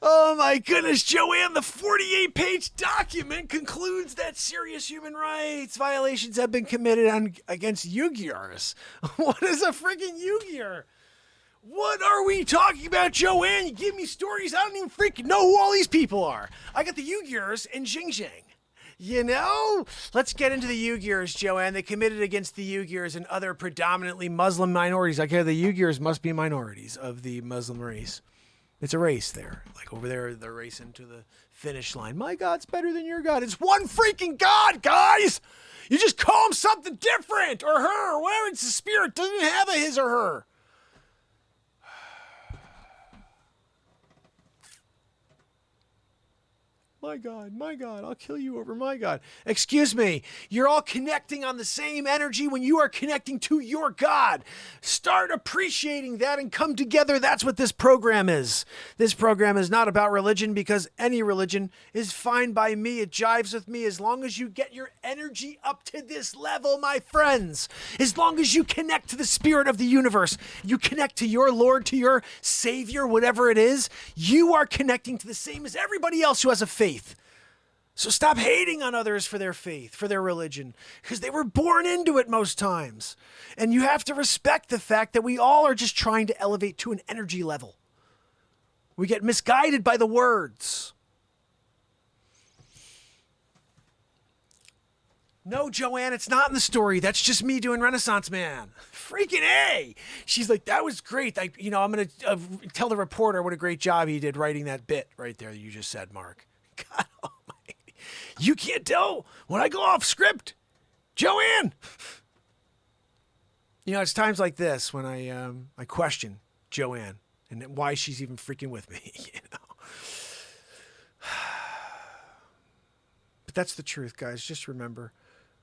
Oh my goodness, Joanne, the 48-page document concludes that serious human rights violations have been committed against Uyghurs. What is a freaking Uyghur? What are we talking about, Joanne? You give me stories, I don't even freaking know who all these people are. I got the Uyghurs in Xinjiang. Let's get into the Uyghurs, Joanne. They committed against the Uyghurs and other predominantly Muslim minorities. The Uyghurs must be minorities of the Muslim race. It's a race there. Like over there, they're racing to the finish line. My God's better than your God. It's one freaking God, guys. You just call him something different, or her, or whatever. It's the spirit. Doesn't have a his or her. my God, I'll kill you over my God. Excuse me, you're all connecting on the same energy when you are connecting to your God. Start appreciating that and come together. That's what this program is. This program is not about religion, because any religion is fine by me. It jives with me as long as you get your energy up to this level, my friends. As long as you connect to the spirit of the universe, you connect to your Lord, to your Savior, whatever it is, you are connecting to the same as everybody else who has a faith. So stop hating on others for their faith, for their religion, because they were born into it most times. And you have to respect the fact that we all are just trying to elevate to an energy level. We get misguided by the words. No, Joanne, it's not in the story. That's just me doing Renaissance Man. Freaking A. She's like, that was great. I'm going to tell the reporter what a great job he did writing that bit right there that you just said, Mark. God almighty. You can't tell when I go off script. Joanne. It's times like this when I question Joanne and why she's even freaking with me, But that's the truth, guys. Just remember,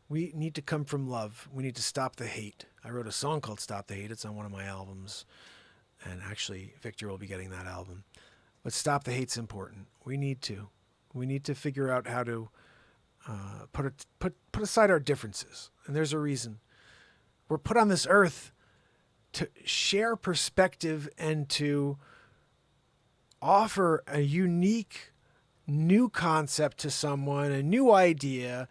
we need to come from love. We need to stop the hate. I wrote a song called Stop the Hate. It's on one of my albums. And actually, Victor will be getting that album. But stop the hate's important. We need to figure out how to put aside our differences. And there's a reason. We're put on this earth to share perspective and to offer a unique new concept to someone, a new idea,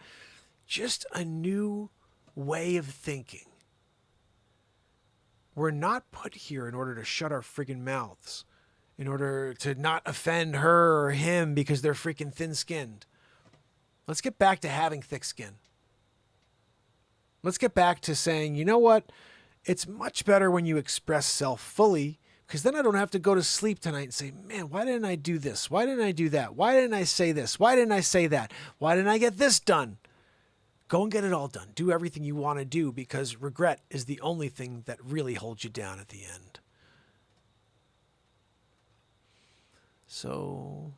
just a new way of thinking. We're not put here in order to shut our friggin' mouths, in order to not offend her or him because they're freaking thin-skinned. Let's get back to having thick skin. Let's get back to saying, you know what? It's much better when you express self fully, because then I don't have to go to sleep tonight and say, man, why didn't I do this? Why didn't I do that? Why didn't I say this? Why didn't I say that? Why didn't I get this done? Go and get it all done. Do everything you want to do, because regret is the only thing that really holds you down at the end. So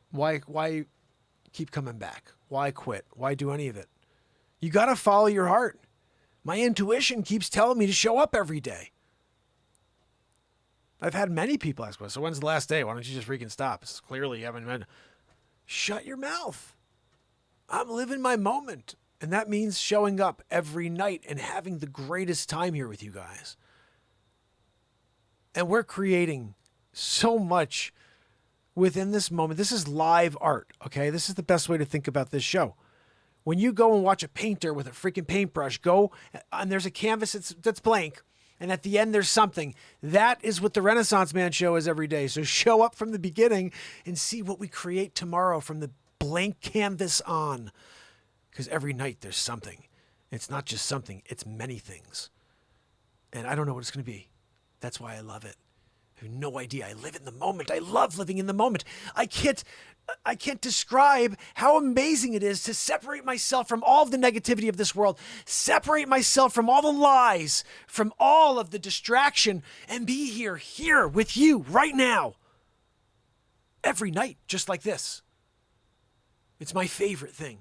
why keep coming back? Why quit? Why do any of it? You got to follow your heart. My intuition keeps telling me to show up every day. I've had many people ask me, so when's the last day? Why don't you just freaking stop? It's clearly you haven't been. Shut your mouth. I'm living my moment. And that means showing up every night and having the greatest time here with you guys. And we're creating so much within this moment. This is live art, okay? This is the best way to think about this show. When you go and watch a painter with a freaking paintbrush, go and there's a canvas that's blank, and at the end there's something. That is what the Renaissance Man show is every day. So show up from the beginning and see what we create tomorrow from the blank canvas on. Because every night there's something. It's not just something, it's many things. And I don't know what it's going to be. That's why I love it. I have no idea. I live in the moment. I love living in the moment. I can't describe how amazing it is to separate myself from all of the negativity of this world, separate myself from all the lies, from all of the distraction, and be here with you right now. Every night, just like this. It's my favorite thing.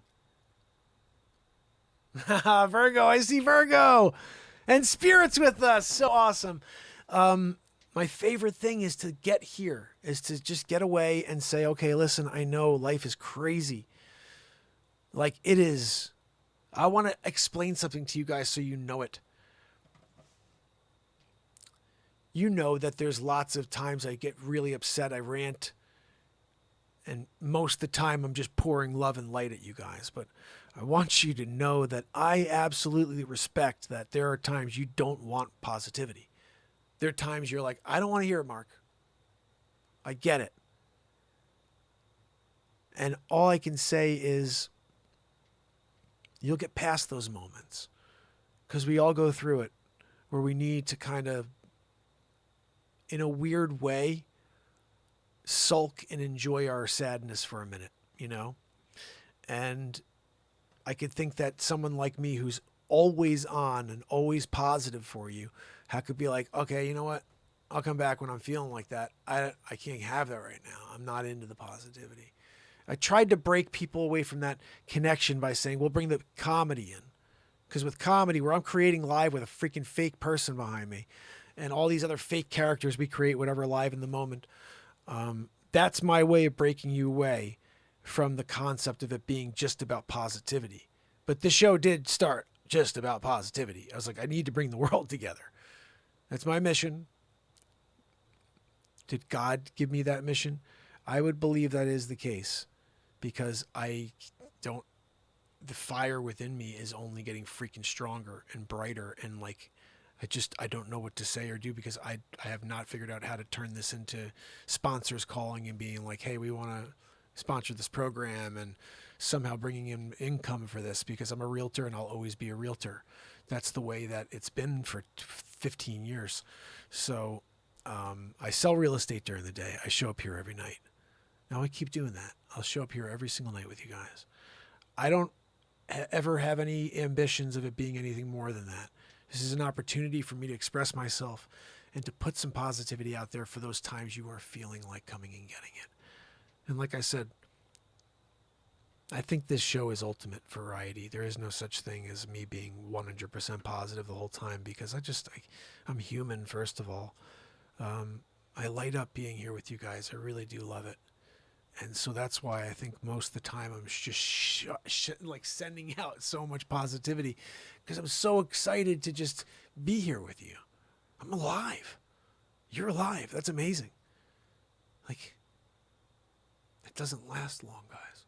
Virgo, I see Virgo. And Spirit's with us. So awesome. My favorite thing is to get here, is to just get away and say, okay, listen, I know life is crazy. Like it is. I want to explain something to you guys so you know it. You know that there's lots of times I get really upset, I rant, and most of the time I'm just pouring love and light at you guys. But I want you to know that I absolutely respect that there are times you don't want positivity. There are times you're like, I don't want to hear it, Mark. I get it. And all I can say is you'll get past those moments, because we all go through it, where we need to kind of, in a weird way, sulk and enjoy our sadness for a minute, you know? And I could think that someone like me who's always on and always positive for you, I could be like, okay, you know what? I'll come back when I'm feeling like that. I can't have that right now. I'm not into the positivity. I tried to break people away from that connection by saying, we'll bring the comedy in. Because with comedy, where I'm creating live with a freaking fake person behind me and all these other fake characters we create, whatever, live in the moment, that's my way of breaking you away from the concept of it being just about positivity. But the show did start just about positivity. I was like, I need to bring the world together. That's my mission. Did God give me that mission? I would believe that is the case, because the fire within me is only getting freaking stronger and brighter. And like, I don't know what to say or do, because I have not figured out how to turn this into sponsors calling and being like, hey, we want to sponsor this program and somehow bringing in income for this, because I'm a realtor and I'll always be a realtor. That's the way that it's been for 15 years. So I sell real estate during the day. I show up here every night. Now I keep doing that. I'll show up here every single night with you guys. I don't ever have any ambitions of it being anything more than that. This is an opportunity for me to express myself and to put some positivity out there for those times you are feeling like coming and getting it. And like I said, I think this show is ultimate variety. There is no such thing as me being 100% positive the whole time, because I'm human, first of all. I light up being here with you guys. I really do love it. And so that's why I think most of the time I'm just like sending out so much positivity, because I'm so excited to just be here with you. I'm alive. You're alive. That's amazing. Like, it doesn't last long, guys.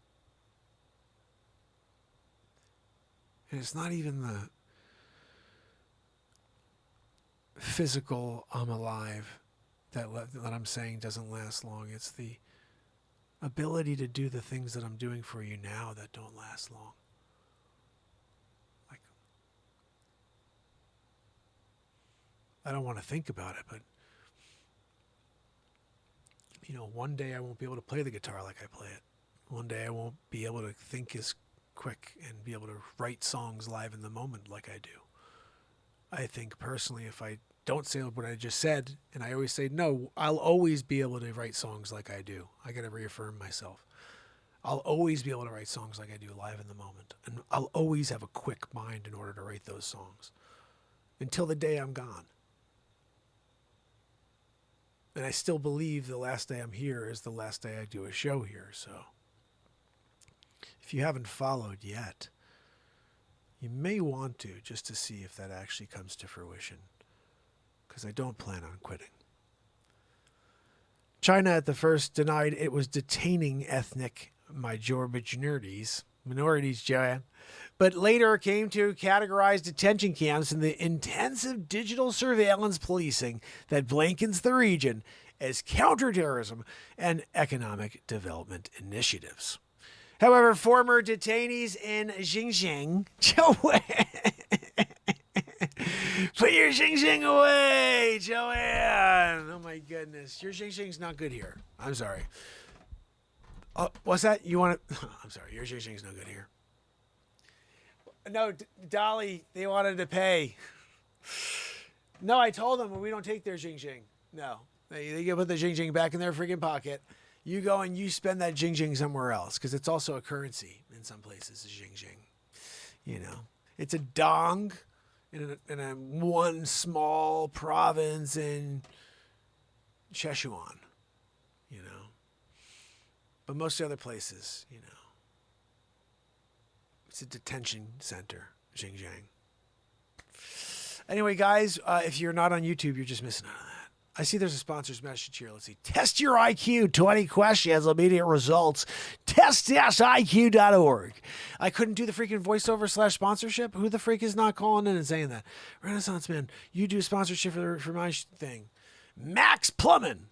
And it's not even the physical I'm alive that I'm saying doesn't last long. It's the ability to do the things that I'm doing for you now that don't last long. Like, I don't want to think about it, but one day I won't be able to play the guitar like I play it. One day I won't be able to think as quick and be able to write songs live in the moment like I do. I think personally, if I don't say what I just said, and I always say, no, I'll always be able to write songs like I do. I got to reaffirm myself. I'll always be able to write songs like I do live in the moment. And I'll always have a quick mind in order to write those songs until the day I'm gone. And I still believe the last day I'm here is the last day I do a show here. So if you haven't followed yet, you may want to, just to see if that actually comes to fruition, because I don't plan on quitting. China at the first denied it was detaining ethnic minorities, Joanne, but later came to categorize detention camps in the intensive digital surveillance policing that blankets the region as counterterrorism and economic development initiatives. However, former detainees in Xinjiang, Joanne, put your Xinjiang away, Joanne. Oh my goodness, your Xinjiang's not good here. I'm sorry. What's that? You want to? I'm sorry, your Xinjiang's no good here. No, Dolly, they wanted to pay. No, I told them we don't take their Xinjiang. No, they can put the Xinjiang back in their freaking pocket. You go and you spend that Xinjiang somewhere else, because it's also a currency in some places, a Xinjiang. It's a dong in a one small province in Sichuan, But most of the other places, it's a detention center, Xinjiang. Anyway, guys, if you're not on YouTube, you're just missing out on that. I see there's a sponsor's message here. Let's see. Test your IQ. 20 questions, immediate results. TestIQ.org. I couldn't do the freaking voiceover / sponsorship. Who the freak is not calling in and saying that? Renaissance Man, you do sponsorship for my thing. Max Plumbing.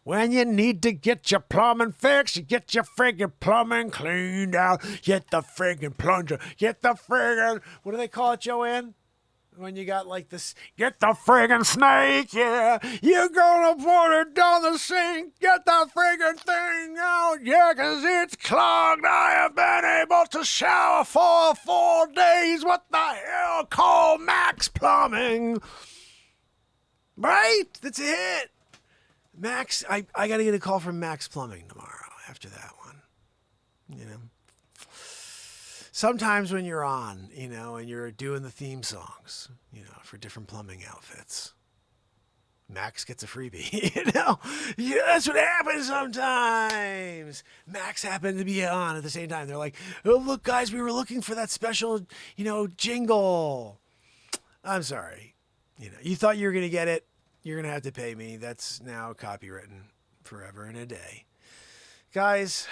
When you need to get your plumbing fixed, you get your friggin' plumbing cleaned out. Get the friggin' plunger. Get the friggin', what do they call it, Joanne? When you got like this, get the friggin' snake, yeah. You're gonna put it down the sink. Get the friggin' thing out, yeah, 'cause it's clogged. I have been able to shower for 4 days. What the hell? Call Max Plumbing. Right? That's a hit. Max, I gotta get a call from Max Plumbing tomorrow after that one. You know? Sometimes when you're on, you know, and you're doing the theme songs, you know, for different plumbing outfits, Max gets a freebie, you know? Yeah, that's what happens sometimes. Max happened to be on at the same time. They're like, oh, look, guys, we were looking for that special, you know, jingle. I'm sorry. You know, you thought you were going to get it. You're going to have to pay me. That's now copywritten forever and a day. Guys,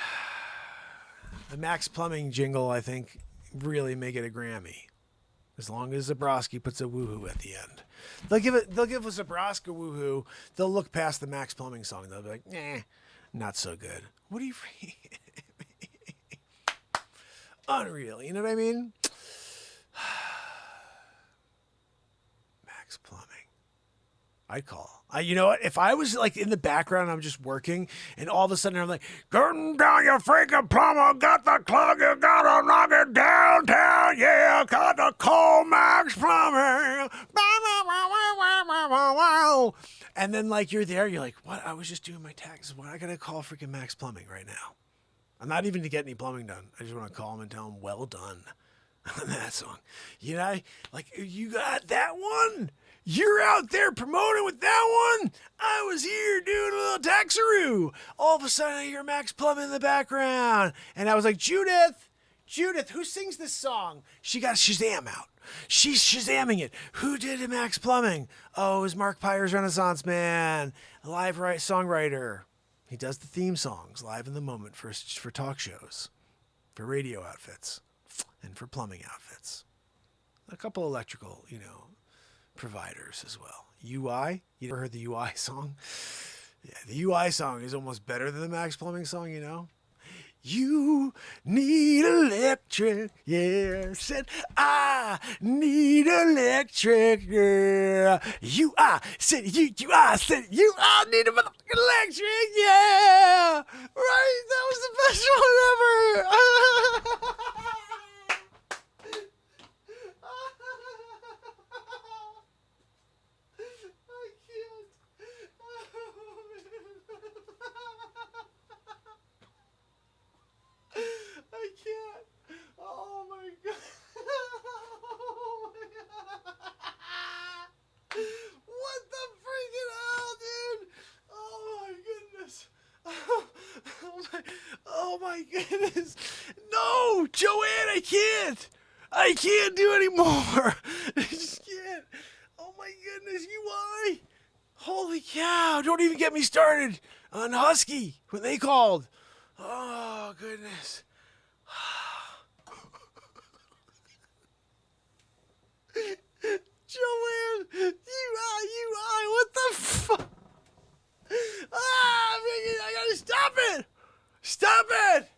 the Max Plumbing jingle, I think, really make it a Grammy. As long as Zabrowski puts a woohoo at the end. They'll give a Zabrowski woohoo. They'll look past the Max Plumbing song. They'll be like, not so good. What are you... Unreal, you know what I mean? Max Plumbing. I'd call. You know what? If I was like in the background, I'm just working, and all of a sudden I'm like, "Getting down, you freaking plumber! Got the clog, you gotta knock it downtown, yeah! Got to call Max Plumbing!" And then like you're there, you're like, "What? I was just doing my taxes. What? I gotta call freaking Max Plumbing right now. I'm not even to get any plumbing done. I just want to call him and tell him, well done on that song. You know, like you got that one." You're out there promoting with that one? I was here doing a little taxaroo. All of a sudden, I hear Max Plumbing in the background. And I was like, Judith, who sings this song? She got Shazam out. She's Shazamming it. Who did Max Plumbing? Oh, it was Mark Pires Renaissance Man, a live songwriter. He does the theme songs live in the moment for talk shows, for radio outfits, and for plumbing outfits. A couple electrical, you know, providers as well. UI? You ever heard the UI song? Yeah, the UI song is almost better than the Max Plumbing song, you know? You need electric, yeah. Said, I need electric, yeah. I said, you said, I need electric, yeah. Right? That was the best one ever. I can't. Oh my god. Oh my god. What the freaking hell, dude? Oh my goodness. Oh my goodness. No, Joanne, I can't. I can't do anymore. I just can't. Oh my goodness, UI. Holy cow. Don't even get me started on Husky when they called. Oh, goodness. Joanne, UI, what the fuck? I gotta stop it. Stop it.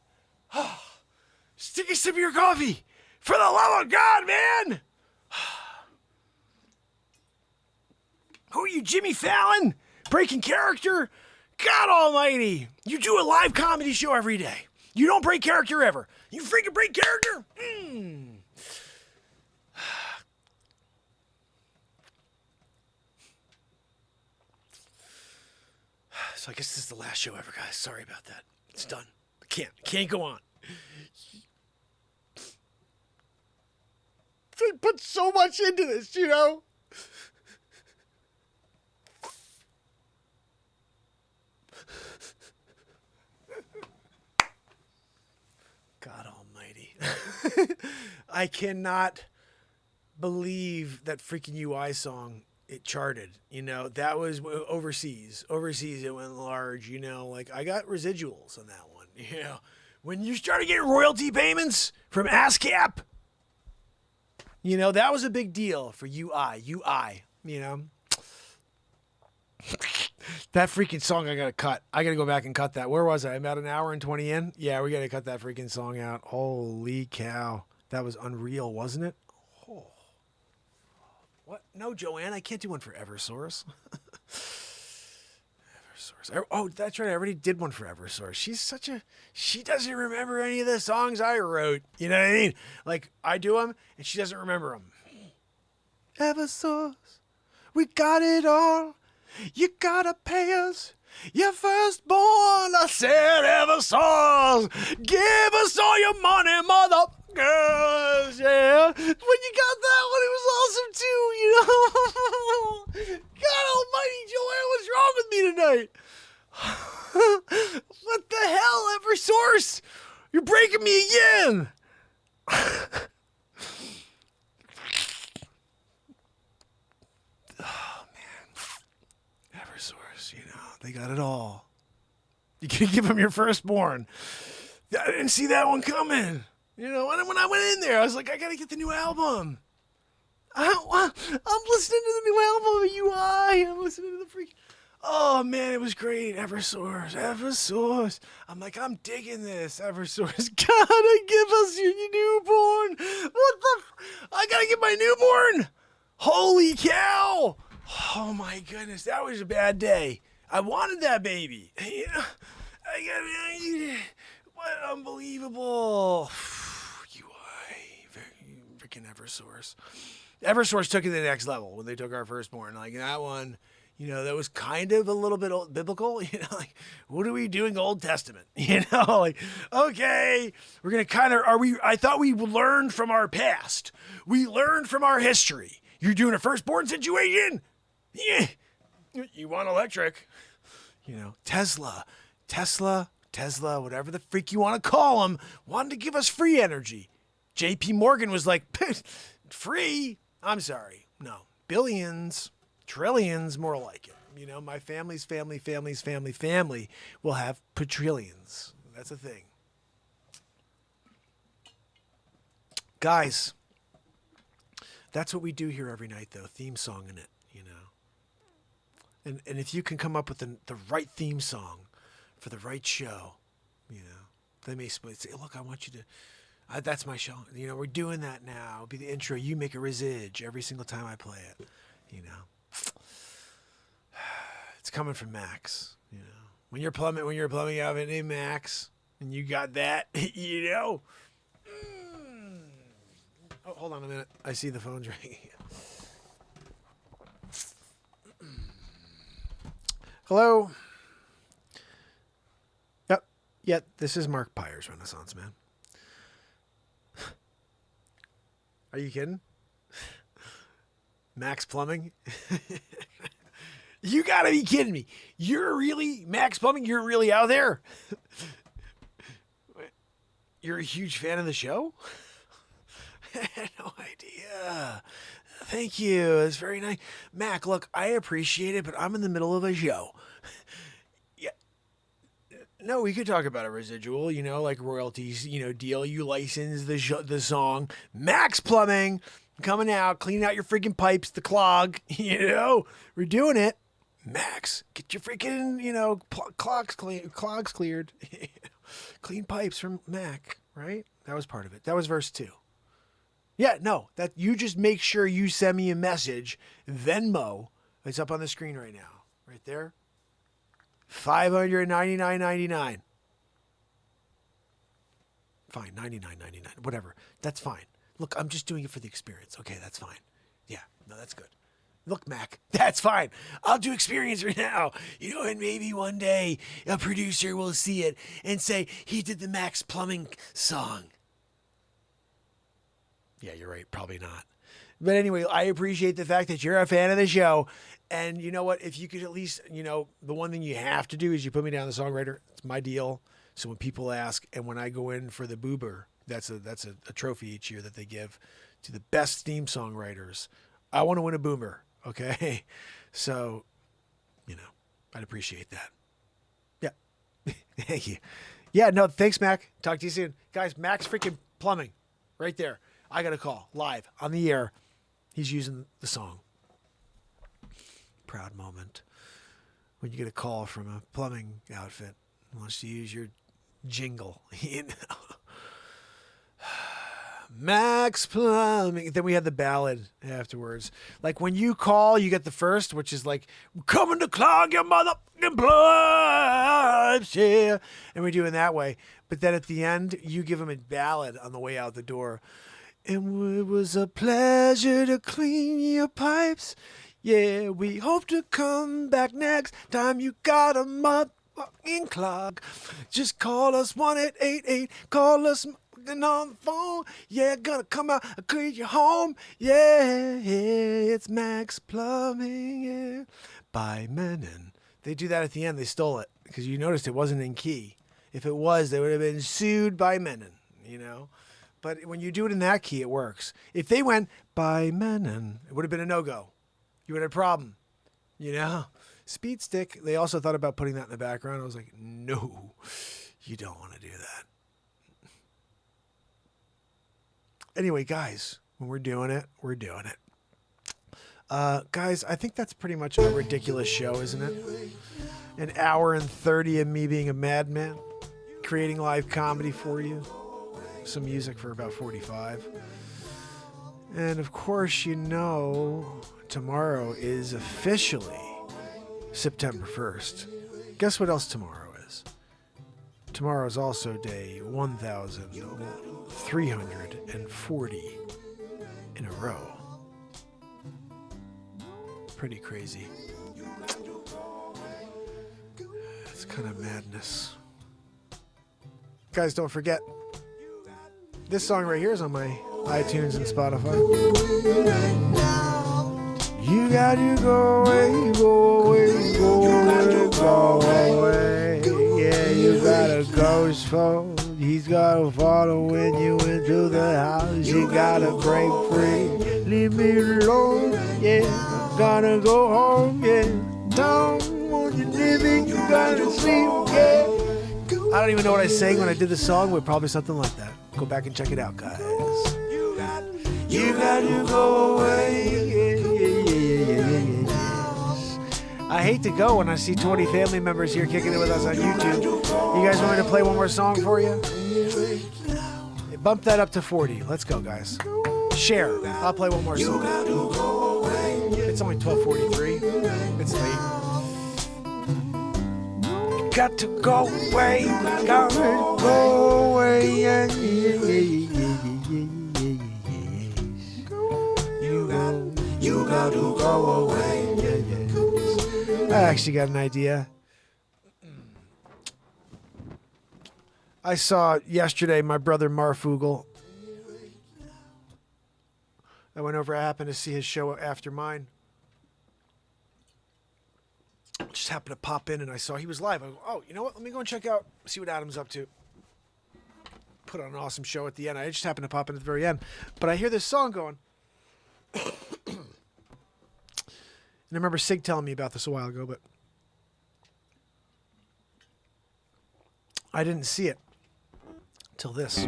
Stick a sip of your coffee. For the love of God, man. Who are you, Jimmy Fallon? Breaking character? God almighty. You do a live comedy show every day. You don't break character ever. You freaking break character? So I guess this is the last show ever, guys. Sorry about that. It's done. I can't go on. They put so much into this, you know? God almighty. I cannot believe that freaking UI song, it charted. You know, that was overseas. Overseas, it went large, you know. Like, I got residuals on that one, you know. When you started getting royalty payments from ASCAP, you know, that was a big deal for UI, you know. That freaking song I gotta cut. I gotta go back and cut that. Where was I? I'm about an hour and 20 in? Yeah, we gotta cut that freaking song out. Holy cow. That was unreal, wasn't it? Oh. What? No, Joanne, I can't do one for Eversource. Eversource. Oh, that's right. I already did one for Eversource. She doesn't remember any of the songs I wrote. You know what I mean? Like, I do them, and she doesn't remember them. Eversource, we got it all. You gotta pay us your firstborn. I said, Eversource, give us all your money, motherfuckers. Yeah. When you got that one, it was awesome too, you know. God almighty, Joanne, what's wrong with me tonight? What the hell, Eversource? You're breaking me again. They got it all. You can give them your firstborn. I didn't see that one coming. You know, when I went in there, I was like, I got to get the new album. I'm listening to the new album of UI. I'm listening to the freak. Oh, man, it was great. Eversource. I'm like, I'm digging this. Eversource. Gotta give us your newborn. I got to get my newborn. Holy cow. Oh, my goodness. That was a bad day. I wanted that baby. You know, what unbelievable. UI, freaking Eversource. Eversource took it to the next level when they took our firstborn. Like that one, you know, that was kind of a little bit biblical. You know, like, what are we doing Old Testament? You know, like, okay, we're going to kind of, I thought we learned from our past. We learned from our history. You're doing a firstborn situation? Yeah. You want electric, you know, Tesla, whatever the freak you want to call them, wanted to give us free energy. JP Morgan was like, free? I'm sorry. No. Billions, trillions, more like it. You know, my family's family will have quadrillions. That's a thing. Guys, that's what we do here every night, though. Theme song in it, you know. And if you can come up with the right theme song for the right show, you know, they may say, look, I want you to, that's my show. You know, we're doing that now. It'll be the intro. You make a residge every single time I play it, you know. It's coming from Max, you know. When you're plumbing out of it, hey, Max, and you got that, you know. Oh, hold on a minute. I see the phone's ringing. Hello. Yep. This is Mark Pires Renaissance Man. Are you kidding? Max Plumbing? You gotta be kidding me. Max Plumbing, you're really out there? You're a huge fan of the show? I had no idea. Thank you. It's very nice. Mac, look, I appreciate it, but I'm in the middle of a show. Yeah. No, we could talk about a residual, you know, like royalties, you know, deal. You license the song. Max Plumbing, coming out, cleaning out your freaking pipes, the clog, you know. We're doing it. Max, get your freaking, you know, clogs cleared. Clean pipes from Mac, right? That was part of it. That was verse 2. Yeah, no, that you just make sure you send me a message. Venmo, it's up on the screen right now, right there. $599.99. Fine, $99.99, whatever. That's fine. Look, I'm just doing it for the experience. Okay, that's fine. Yeah, no, that's good. Look, Mac, that's fine. I'll do experience right now. You know, and maybe one day a producer will see it and say he did the Max Plumbing song. Yeah, you're right. Probably not. But anyway, I appreciate the fact that you're a fan of the show. And you know what? If you could at least, you know, the one thing you have to do is you put me down the songwriter. It's my deal. So when people ask, and when I go in for the Boober, that's a trophy each year that they give to the best theme songwriters. I want to win a Boomer. Okay. So, you know, I'd appreciate that. Yeah. Thank you. Yeah, no, thanks, Mac. Talk to you soon. Guys, Max freaking Plumbing right there. I got a call live on the air. He's using the song. Proud moment when you get a call from a plumbing outfit who wants to use your jingle. You know, Max Plumbing. Then we had the ballad afterwards. Like when you call, you get the first, which is like, "We're coming to clog your motherfucking pipes, yeah." And we're doing that way. But then at the end, you give them a ballad on the way out the door. "And it was a pleasure to clean your pipes. Yeah, we hope to come back next time you got a motherfucking clog. Just call us 1-888. Call us on the phone. Yeah, gonna come out and clean your home. Yeah, it's Max Plumbing, yeah." By Menon. They do that at the end. They stole it because you noticed it wasn't in key. If it was, they would have been sued by Menon, you know. But when you do it in that key, it works. If they went by Menon, it would have been a no-go. You would have a problem, you know. Speed Stick, they also thought about putting that in the background. I was like, no, you don't want to do that. Anyway, guys, when we're doing it, we're doing it. Guys, I think that's pretty much a ridiculous show, isn't it? An hour and 30 of me being a madman, creating live comedy for you. Some music for about 45. And of course, you know, tomorrow is officially September 1st. Guess what else tomorrow is? Tomorrow is also day 1,340 in a row. Pretty crazy. It's kind of madness. Guys, don't forget, this song right here is on my iTunes and Spotify. You got to go away, go away, go away, go away. Yeah, you got a ghost phone. He's got to follow when you into the house. You got to break free. Leave me alone, yeah. I'm gonna go home, yeah. Don't want you living, you gotta sleep, yeah. I don't even know what I sang when I did the song, but probably something like that. Go back and check it out, guys. You got to go away. I hate to go when I see 20 family members here kicking it with us on YouTube. You guys want me to play one more song for you? Bump that up to 40. Let's go, guys. Share. I'll play one more song. It's only 12:43. It's late. Got to go away. Got to go away. Yeah, yeah, yeah, yeah. You got to go away. Yeah, yeah. I actually got an idea. I saw yesterday my brother Marfugel. I went over. I happened to see his show after mine. Just happened to pop in and I saw he was live. I go, oh, you know what? Let me go and check out, see what Adam's up to. Put on an awesome show at the end. I just happened to pop in at the very end. But I hear this song going. And I remember Sig telling me about this a while ago, but I didn't see it till this.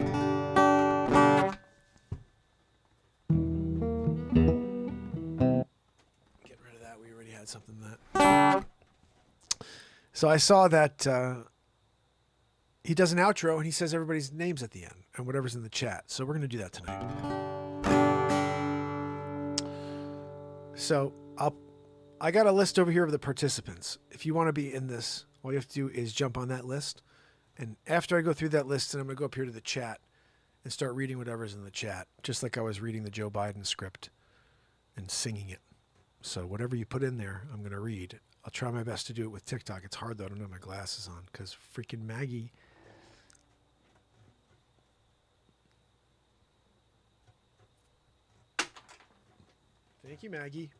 Something that. So I saw that he does an outro and he says everybody's names at the end and whatever's in the chat. So we're going to do that tonight. So I got a list over here of the participants. If you want to be in this, all you have to do is jump on that list. And after I go through that list, then I'm going to go up here to the chat and start reading whatever's in the chat, just like I was reading the Joe Biden script and singing it. So whatever you put in there, I'm going to read. I'll try my best to do it with TikTok. It's hard, though. I don't have my glasses on because freaking Maggie. Thank you, Maggie.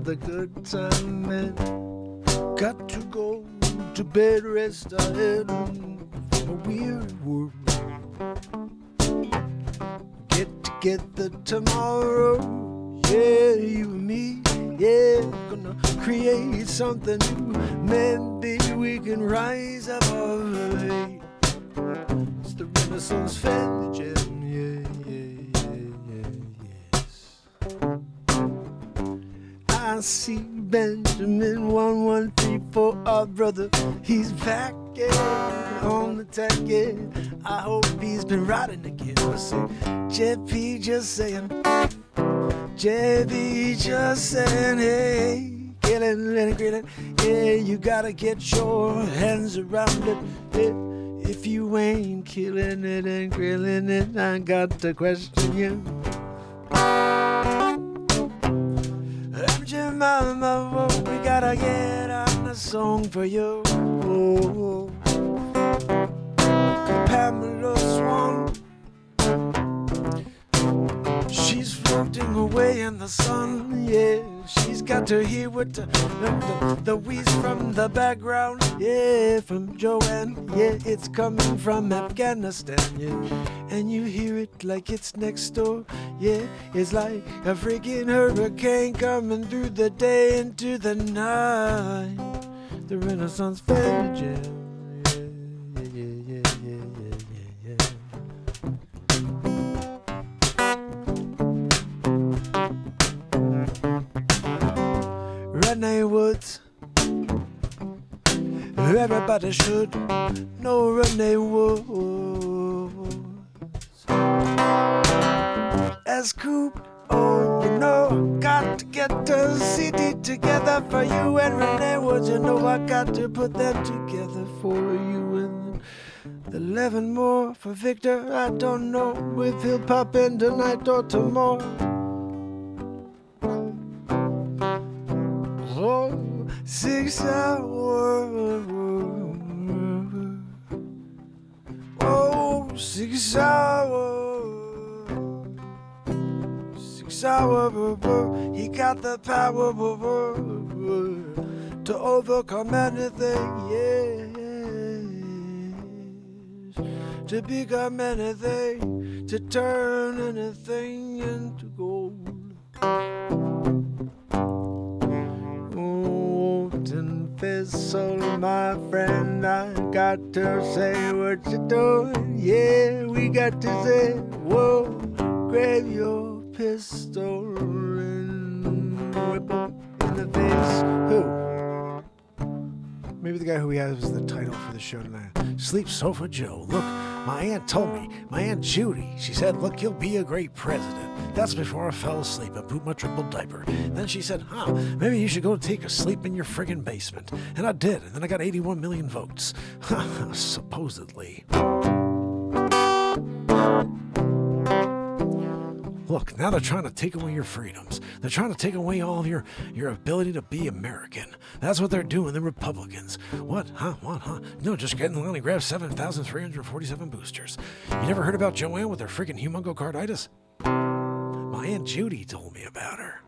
another good time, and got to go to bed, rest our head from a weary world. Get together tomorrow, yeah, you and me, yeah, gonna create something new. Maybe we can rise above the hate. It's the Renaissance Family Jam, yeah, yes. I see Benjamin 1134, our brother, he's back, yeah, on the tech, yeah. I hope he's been riding again. I say, JP just saying, JP just saying, hey, killing and grilling, yeah, you gotta get your hands around it, yeah. If you ain't killing it and grilling it, I got to question you. Mama, we gotta get on a song for you. Oh, Pamela Swan, she's floating away in the sun, yeah. She's got to hear what the wheeze from the background, yeah, from Joanne, yeah, it's coming from Afghanistan, yeah. And you hear it like it's next door, yeah, it's like a freaking hurricane coming through the day into the night. The Renaissance Family Jam, yeah. Renee Woods, everybody should know Renee Woods. As Coop, oh, you know, got to get a CD together for you and Renee Woods. You know, I got to put them together for you and the 11 more for Victor. I don't know if he'll pop in tonight or tomorrow. Oh, 6 hours. Oh, 6 hours. 6 hours. He got the power to overcome anything, yes. To become anything, to turn anything into gold. Fizzle, my friend, I got to say what you're doing. Yeah, we got to say, whoa, grab your pistol and whip him in the face. Who? Maybe the guy who we have as the title for the show tonight. Sleep Sofa Joe. Look, my aunt told me, my Aunt Judy, she said, look, you'll be a great president. That's before I fell asleep and pooped my triple diaper. Then she said, maybe you should go take a sleep in your friggin' basement. And I did, and then I got 81 million votes. Supposedly. Look, now they're trying to take away your freedoms. They're trying to take away all of your ability to be American. That's what they're doing, the Republicans. What? No, just get in line and grab 7,347 boosters. You never heard about Joanne with her friggin' humongocarditis? My Aunt Judy told me about her.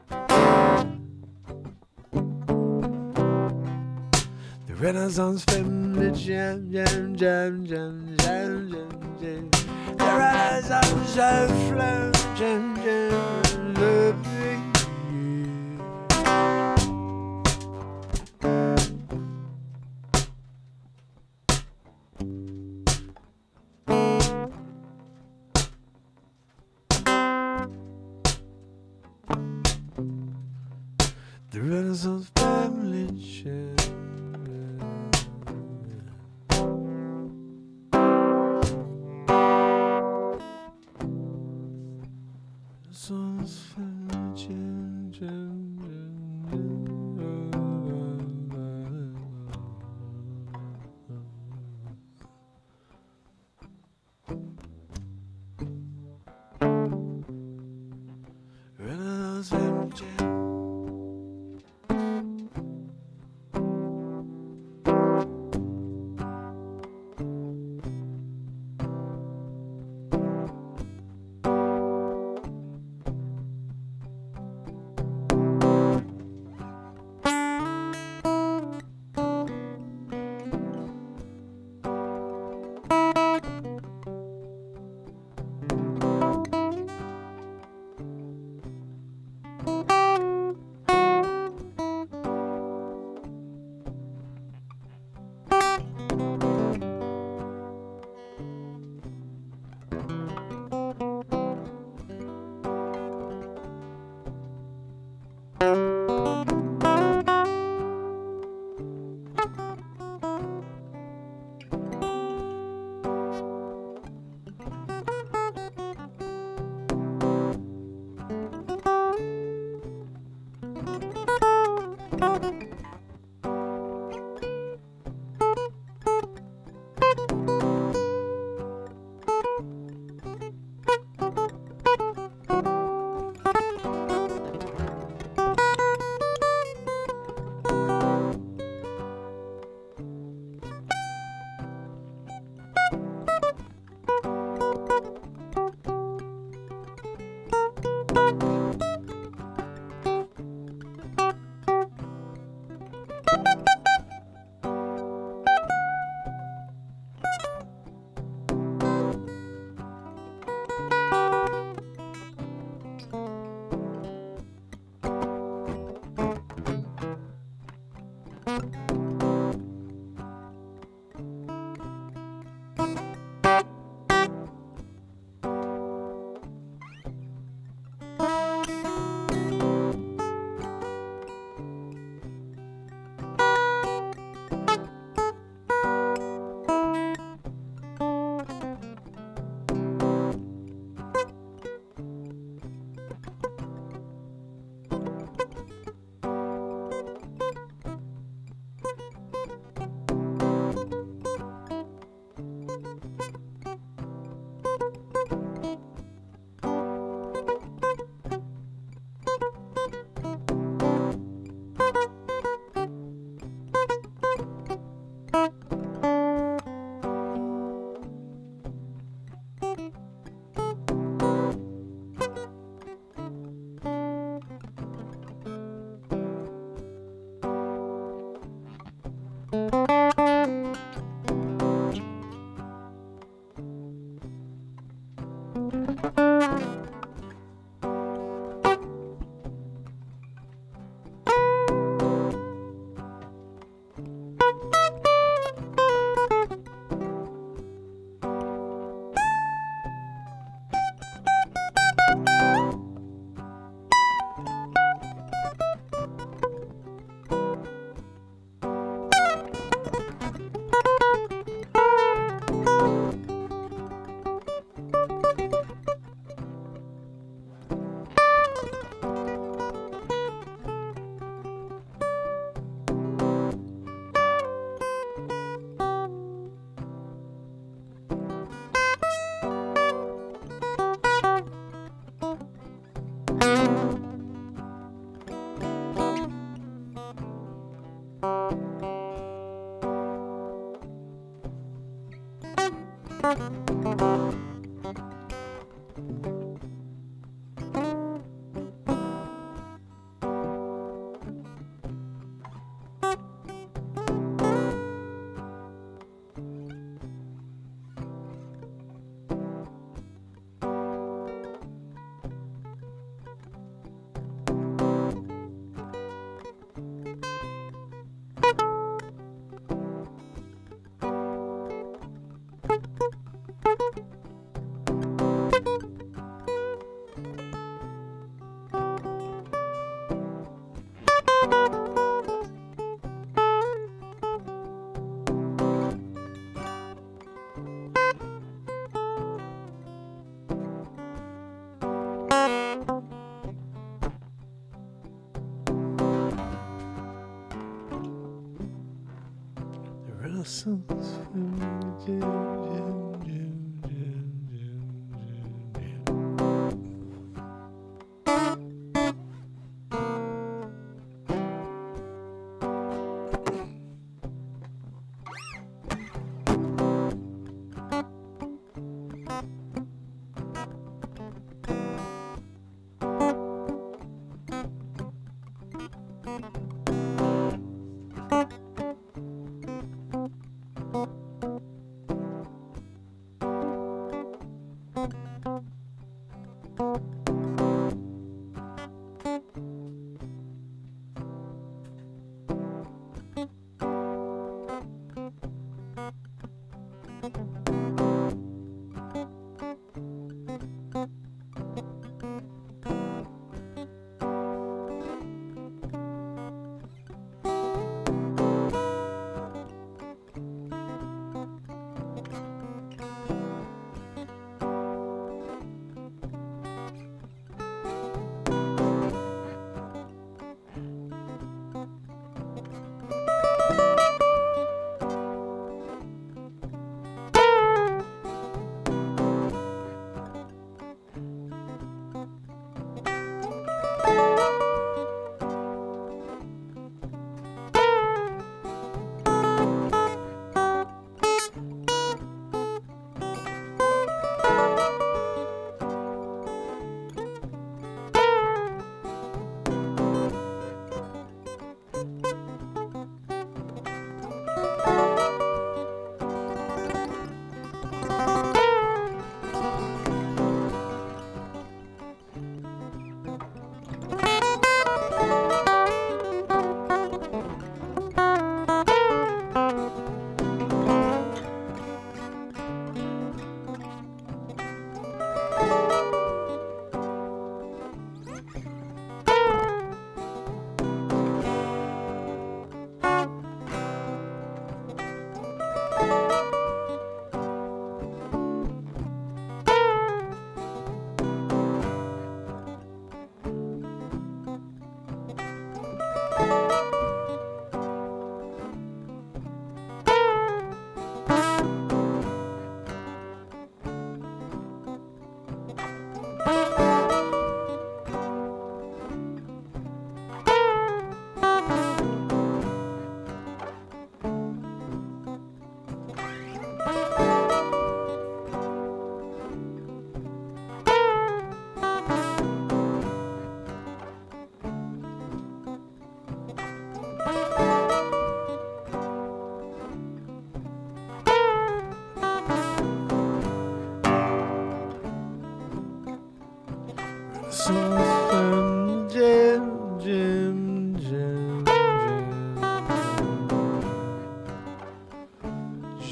The Renaissance Family Jam. The Renaissance Family Jam. The Renaissance Family Jam. Renaissance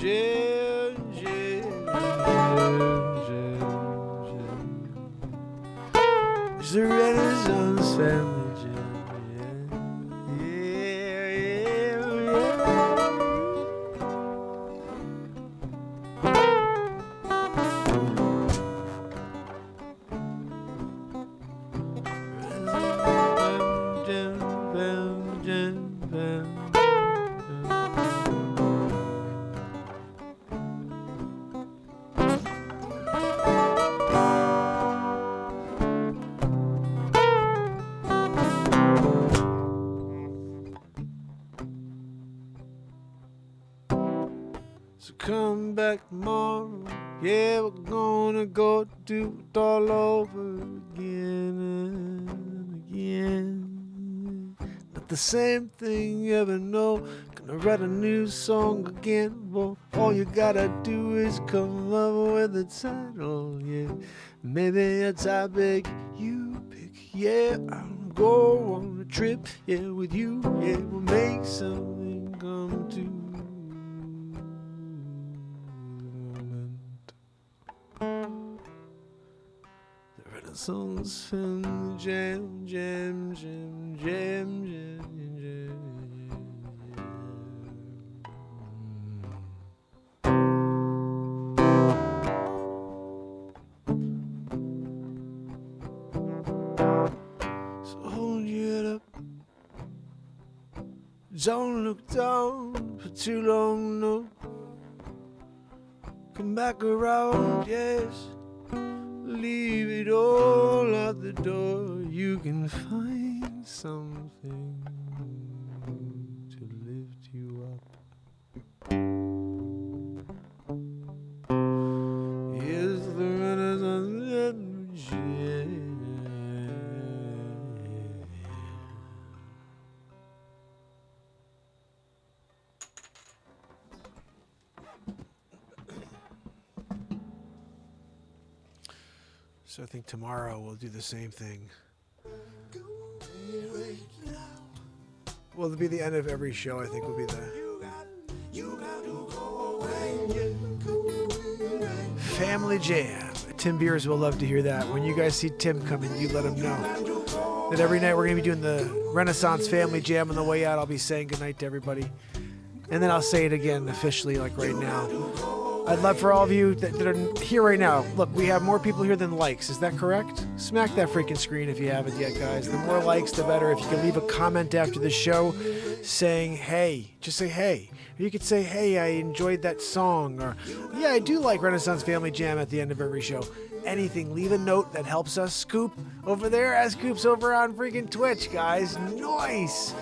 jam, jam, jam, jam. It's the Renaissance Family Jam. Yeah, yeah, So come back tomorrow. Yeah, we're gonna go do it all over again and again. Not the same thing you ever know. Gonna write a new song again. Well, all you gotta do is come up with a title. Yeah, maybe a topic you pick. Yeah, I'll go on a trip. Yeah, with you. Yeah, we'll make something come to. The Renaissance Family Jam, jam, jam, jam, jam, jam. So hold your head up. Don't look down for too long, no. Come back around, yes. Leave it all at the door. You can find something to lift you up. Here's the Renaissance Jam. So I think tomorrow we'll do the same thing. Well, it'll be the end of every show, I think will be the Family Jam. Tim Beers will love to hear that. When you guys see Tim coming, you let him know that every night we're going to be doing the Renaissance Family Jam. On the way out, I'll be saying goodnight to everybody. And then I'll say it again officially, like right now. I'd love for all of you that are here right now. Look, we have more people here than likes. Is that correct? Smack that freaking screen if you haven't yet, guys. The more likes, the better. If you can leave a comment after the show saying, hey, just say, hey. Or you could say, hey, I enjoyed that song. Or, yeah, I do like Renaissance Family Jam at the end of every show. Anything. Leave a note that helps us. Scoop over there as Scoop's over on freaking Twitch, guys. Nice.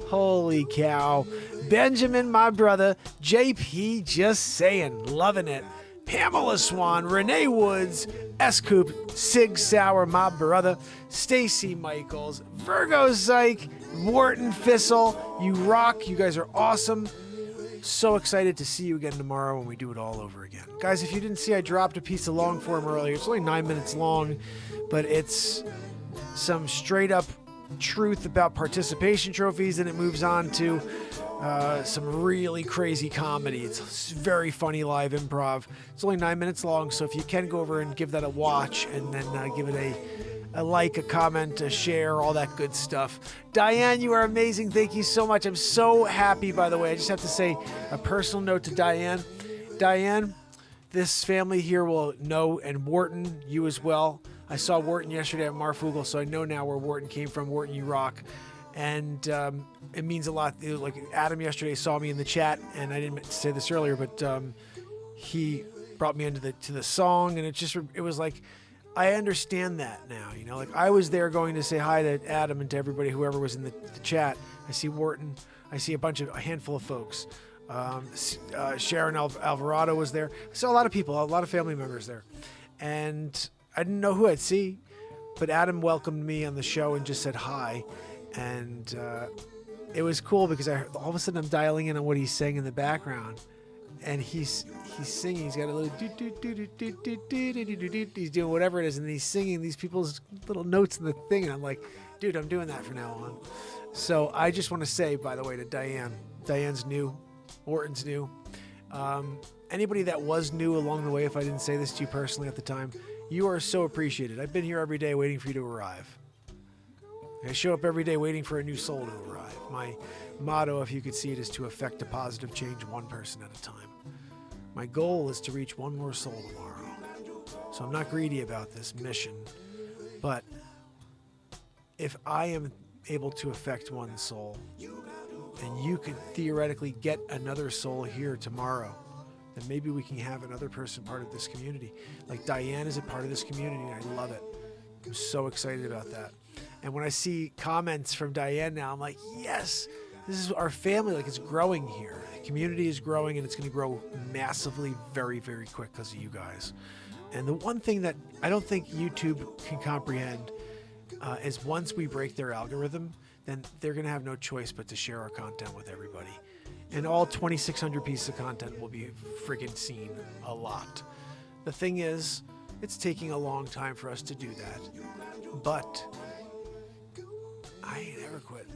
Holy cow. Benjamin, my brother. JP, just saying. Loving it. Pamela Swan. Renee Woods. S-Coop. Sig Sauer, my brother. Stacy Michaels. Virgo Zyke. Wharton Fissel. You rock. You guys are awesome. So excited to see you again tomorrow when we do it all over again. Guys, if you didn't see, I dropped a piece of long form earlier. It's only 9 minutes long, but it's some straight up truth about participation trophies, and it moves on to some really crazy comedy. It's very funny live improv. It's only 9 minutes long, so if you can go over and give that a watch and then give it a like, a comment, a share, all that good stuff. Diane, you are amazing. Thank you so much. I'm so happy, by the way. I just have to say a personal note to Diane. Diane, this family here will know, and Wharton, you as well. I saw Wharton yesterday at Marfugel, so I know now where Wharton came from. Wharton, you rock. And it means a lot. Like Adam yesterday saw me in the chat, and I didn't say this earlier, but he brought me into the song, and it was like, I understand that now, you know, like I was there going to say hi to Adam and to everybody, whoever was in the chat. I see Wharton. I see a handful of folks. Sharon Alvarado was there. I saw a lot of people, a lot of family members there. And I didn't know who I'd see, but Adam welcomed me on the show and just said hi. And it was cool because all of a sudden I'm dialing in on what he's saying in the background. And he's singing. He's got a little he's doing whatever it is, and he's singing these people's little notes in the thing. And I'm like, dude, I'm doing that from now on. So I just want to say, by the way, to Diane, Diane's new, Wharton's new, Anybody that was new along the way, if I didn't say this to you personally at the time, you are so appreciated. I've been here every day waiting for you to arrive. I show up every day waiting for a new soul to arrive. My motto, if you could see it, is to effect a positive change one person at a time. My goal is to reach one more soul tomorrow. So I'm not greedy about this mission, but if I am able to affect one soul, and you could theoretically get another soul here tomorrow, then maybe we can have another person part of this community. Like Diane is a part of this community, and I love it. I'm so excited about that. And when I see comments from Diane now, I'm like, yes, this is our family. Like, it's growing here. The community is growing, and it's going to grow massively very, very quick because of you guys. And the one thing that I don't think YouTube can comprehend is once we break their algorithm, then they're going to have no choice but to share our content with everybody. And all 2,600 pieces of content will be friggin' seen a lot. The thing is, it's taking a long time for us to do that. But I ain't ever quit.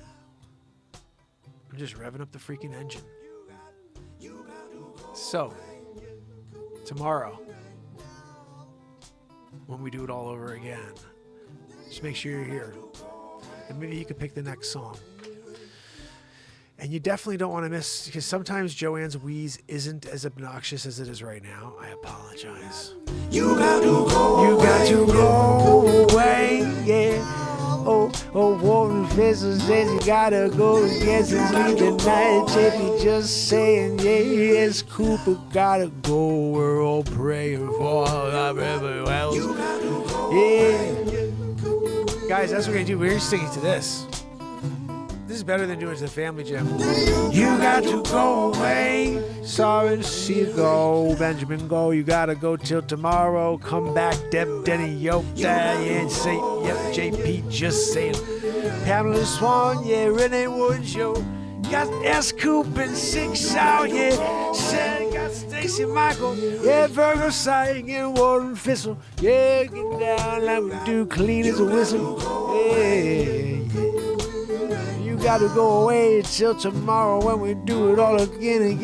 I'm just revving up the freaking engine. So, tomorrow, when we do it all over again, just make sure you're here. And maybe you could pick the next song. And you definitely don't want to miss, because sometimes Joanne's wheeze isn't as obnoxious as it is right now. I apologize. You got to go away, yeah. Oh, Warren Fizzle says you gotta go. Yes, it's me tonight. JP just saying, yeah, yes, Cooper gotta go. We're all praying for everyone else. Yeah. Guys, that's what we're going to do. We're sticking to this. This is better than doing it to the family gym. You got to go away. Sorry to see you go, Benjamin, go. You gotta go till tomorrow. Come back, Deb, Denny, Yoke, Diane, say, yep, JP just saying. Pamela Swan, yeah, Renee Wood Show. Got S. Coop and Six Out, yeah. Said got Stacy Michael, yeah, Virgo Sighing and Warren Fizzle. Yeah, get down like we do, clean as a whistle. Yeah. You gotta go away till tomorrow when we do it all again.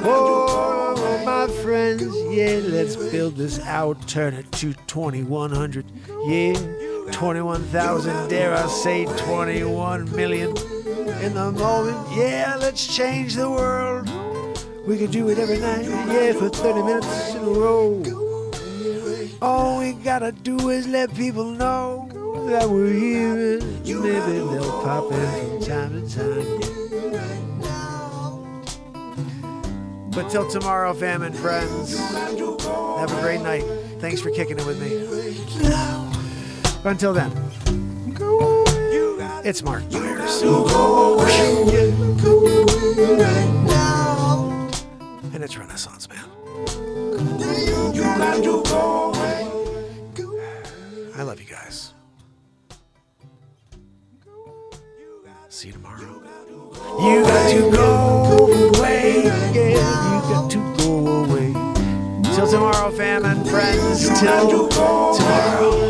Oh, my friends, yeah, let's build this out, turn it to 2100, yeah, 21,000, dare I say 21 million in the moment, yeah, let's change the world. We can do it every night, yeah, for 30 minutes in a row. All we gotta do is let people know that we're here. Maybe they'll pop in from time to time. But till tomorrow, fam and friends, have a great night. Thanks for kicking it with me. But until then, it's Mark Pires. And it's Renaissance Man. I love you guys. See you tomorrow. You got to go away, yeah, you got to go away. Till tomorrow, fam and friends. Till tomorrow.